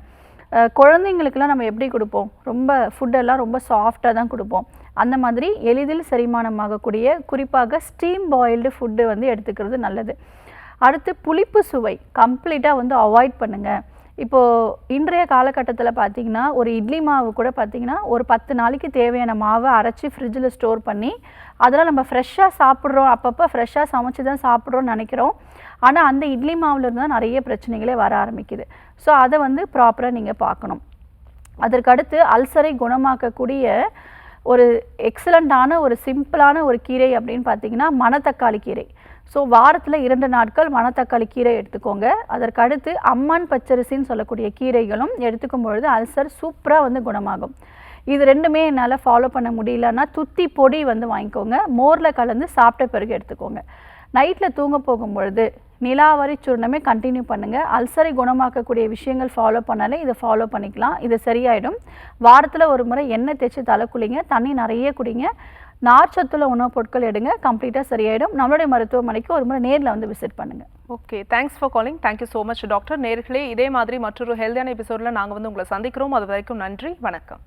குழந்தைங்களுக்கெல்லாம் நம்ம எப்படி கொடுப்போம்? ரொம்ப ஃபுட்டெல்லாம் ரொம்ப சாஃப்டாக தான் கொடுப்போம். அந்த மாதிரி எளிதில் செரிமானம் ஆகக்கூடிய, குறிப்பாக ஸ்டீம் பாயில்டு ஃபுட்டு வந்து எடுத்துக்கிறது நல்லது. அடுத்து புளிப்பு சுவை கம்ப்ளீட்டாக வந்து அவாய்ட் பண்ணுங்கள். இப்போது இன்றைய காலகட்டத்தில் பார்த்திங்கன்னா ஒரு இட்லி மாவு கூட பார்த்திங்கன்னா ஒரு 10 நாளைக்கு தேவையான மாவை அரைச்சி ஃப்ரிட்ஜில் ஸ்டோர் பண்ணி அதெல்லாம் நம்ம ஃப்ரெஷ்ஷாக சாப்பிட்றோம், அப்பப்போ ஃப்ரெஷ்ஷாக சமைச்சு தான் சாப்பிட்றோன்னு நினைக்கிறோம். ஆனால் அந்த இட்லி மாவில் இருந்தால் நிறைய பிரச்சனைகளே வர ஆரம்பிக்குது. ஸோ அதை வந்து ப்ராப்பராக நீங்கள் பார்க்கணும். அதற்கடுத்து அல்சரை குணமாக்கக்கூடிய ஒரு எக்ஸலண்ட்டான ஒரு சிம்பிளான ஒரு கீரை அப்படின்னு பார்த்தீங்கன்னா மணத்தக்காளி கீரை. ஸோ வாரத்தில் 2 நாட்கள் மணத்தக்காளி கீரை எடுத்துக்கோங்க. அதற்கடுத்து அம்மான் பச்சரிசின்னு சொல்லக்கூடிய கீரைகளும் எடுத்துக்கும் பொழுது அல்சர் சூப்பராக வந்து குணமாகும். இது 2மே என்னால் ஃபாலோ பண்ண முடியலன்னா துத்தி பொடி வந்து வாங்கிக்கோங்க, மோரில் கலந்து சாப்பிட்ட பிறகு எடுத்துக்கோங்க. நைட்டில் தூங்க போகும்பொழுது நிலாவரி சூர்ணமே கண்டினியூ பண்ணுங்கள். அல்சரை குணமாக்கக்கூடிய விஷயங்கள் ஃபாலோ பண்ணாலே இதை ஃபாலோ பண்ணிக்கலாம், இது சரியாயிடும். வாரத்தில் ஒரு முறை எண்ணெய் தேய்ச்சி தலை குளிங்க, தண்ணி நிறைய குடிங்க, நார்ச்சத்துள்ள உணவுப் பொருட்கள் எடுங்க, கம்ப்ளீட்டாக சரியாயிடும். நம்மளுடைய மருத்துவமனைக்கு ஒரு முறை நேரில் வந்து விசிட் பண்ணுங்கள். Okay, thanks for calling. Thank you so much doctor. நேர்களே, இதே மாதிரி மற்றொரு ஹெல்தியான எபிசோடில் நாங்கள் வந்து உங்களை சந்திக்கிறோம். அது வரைக்கும் நன்றி, வணக்கம்.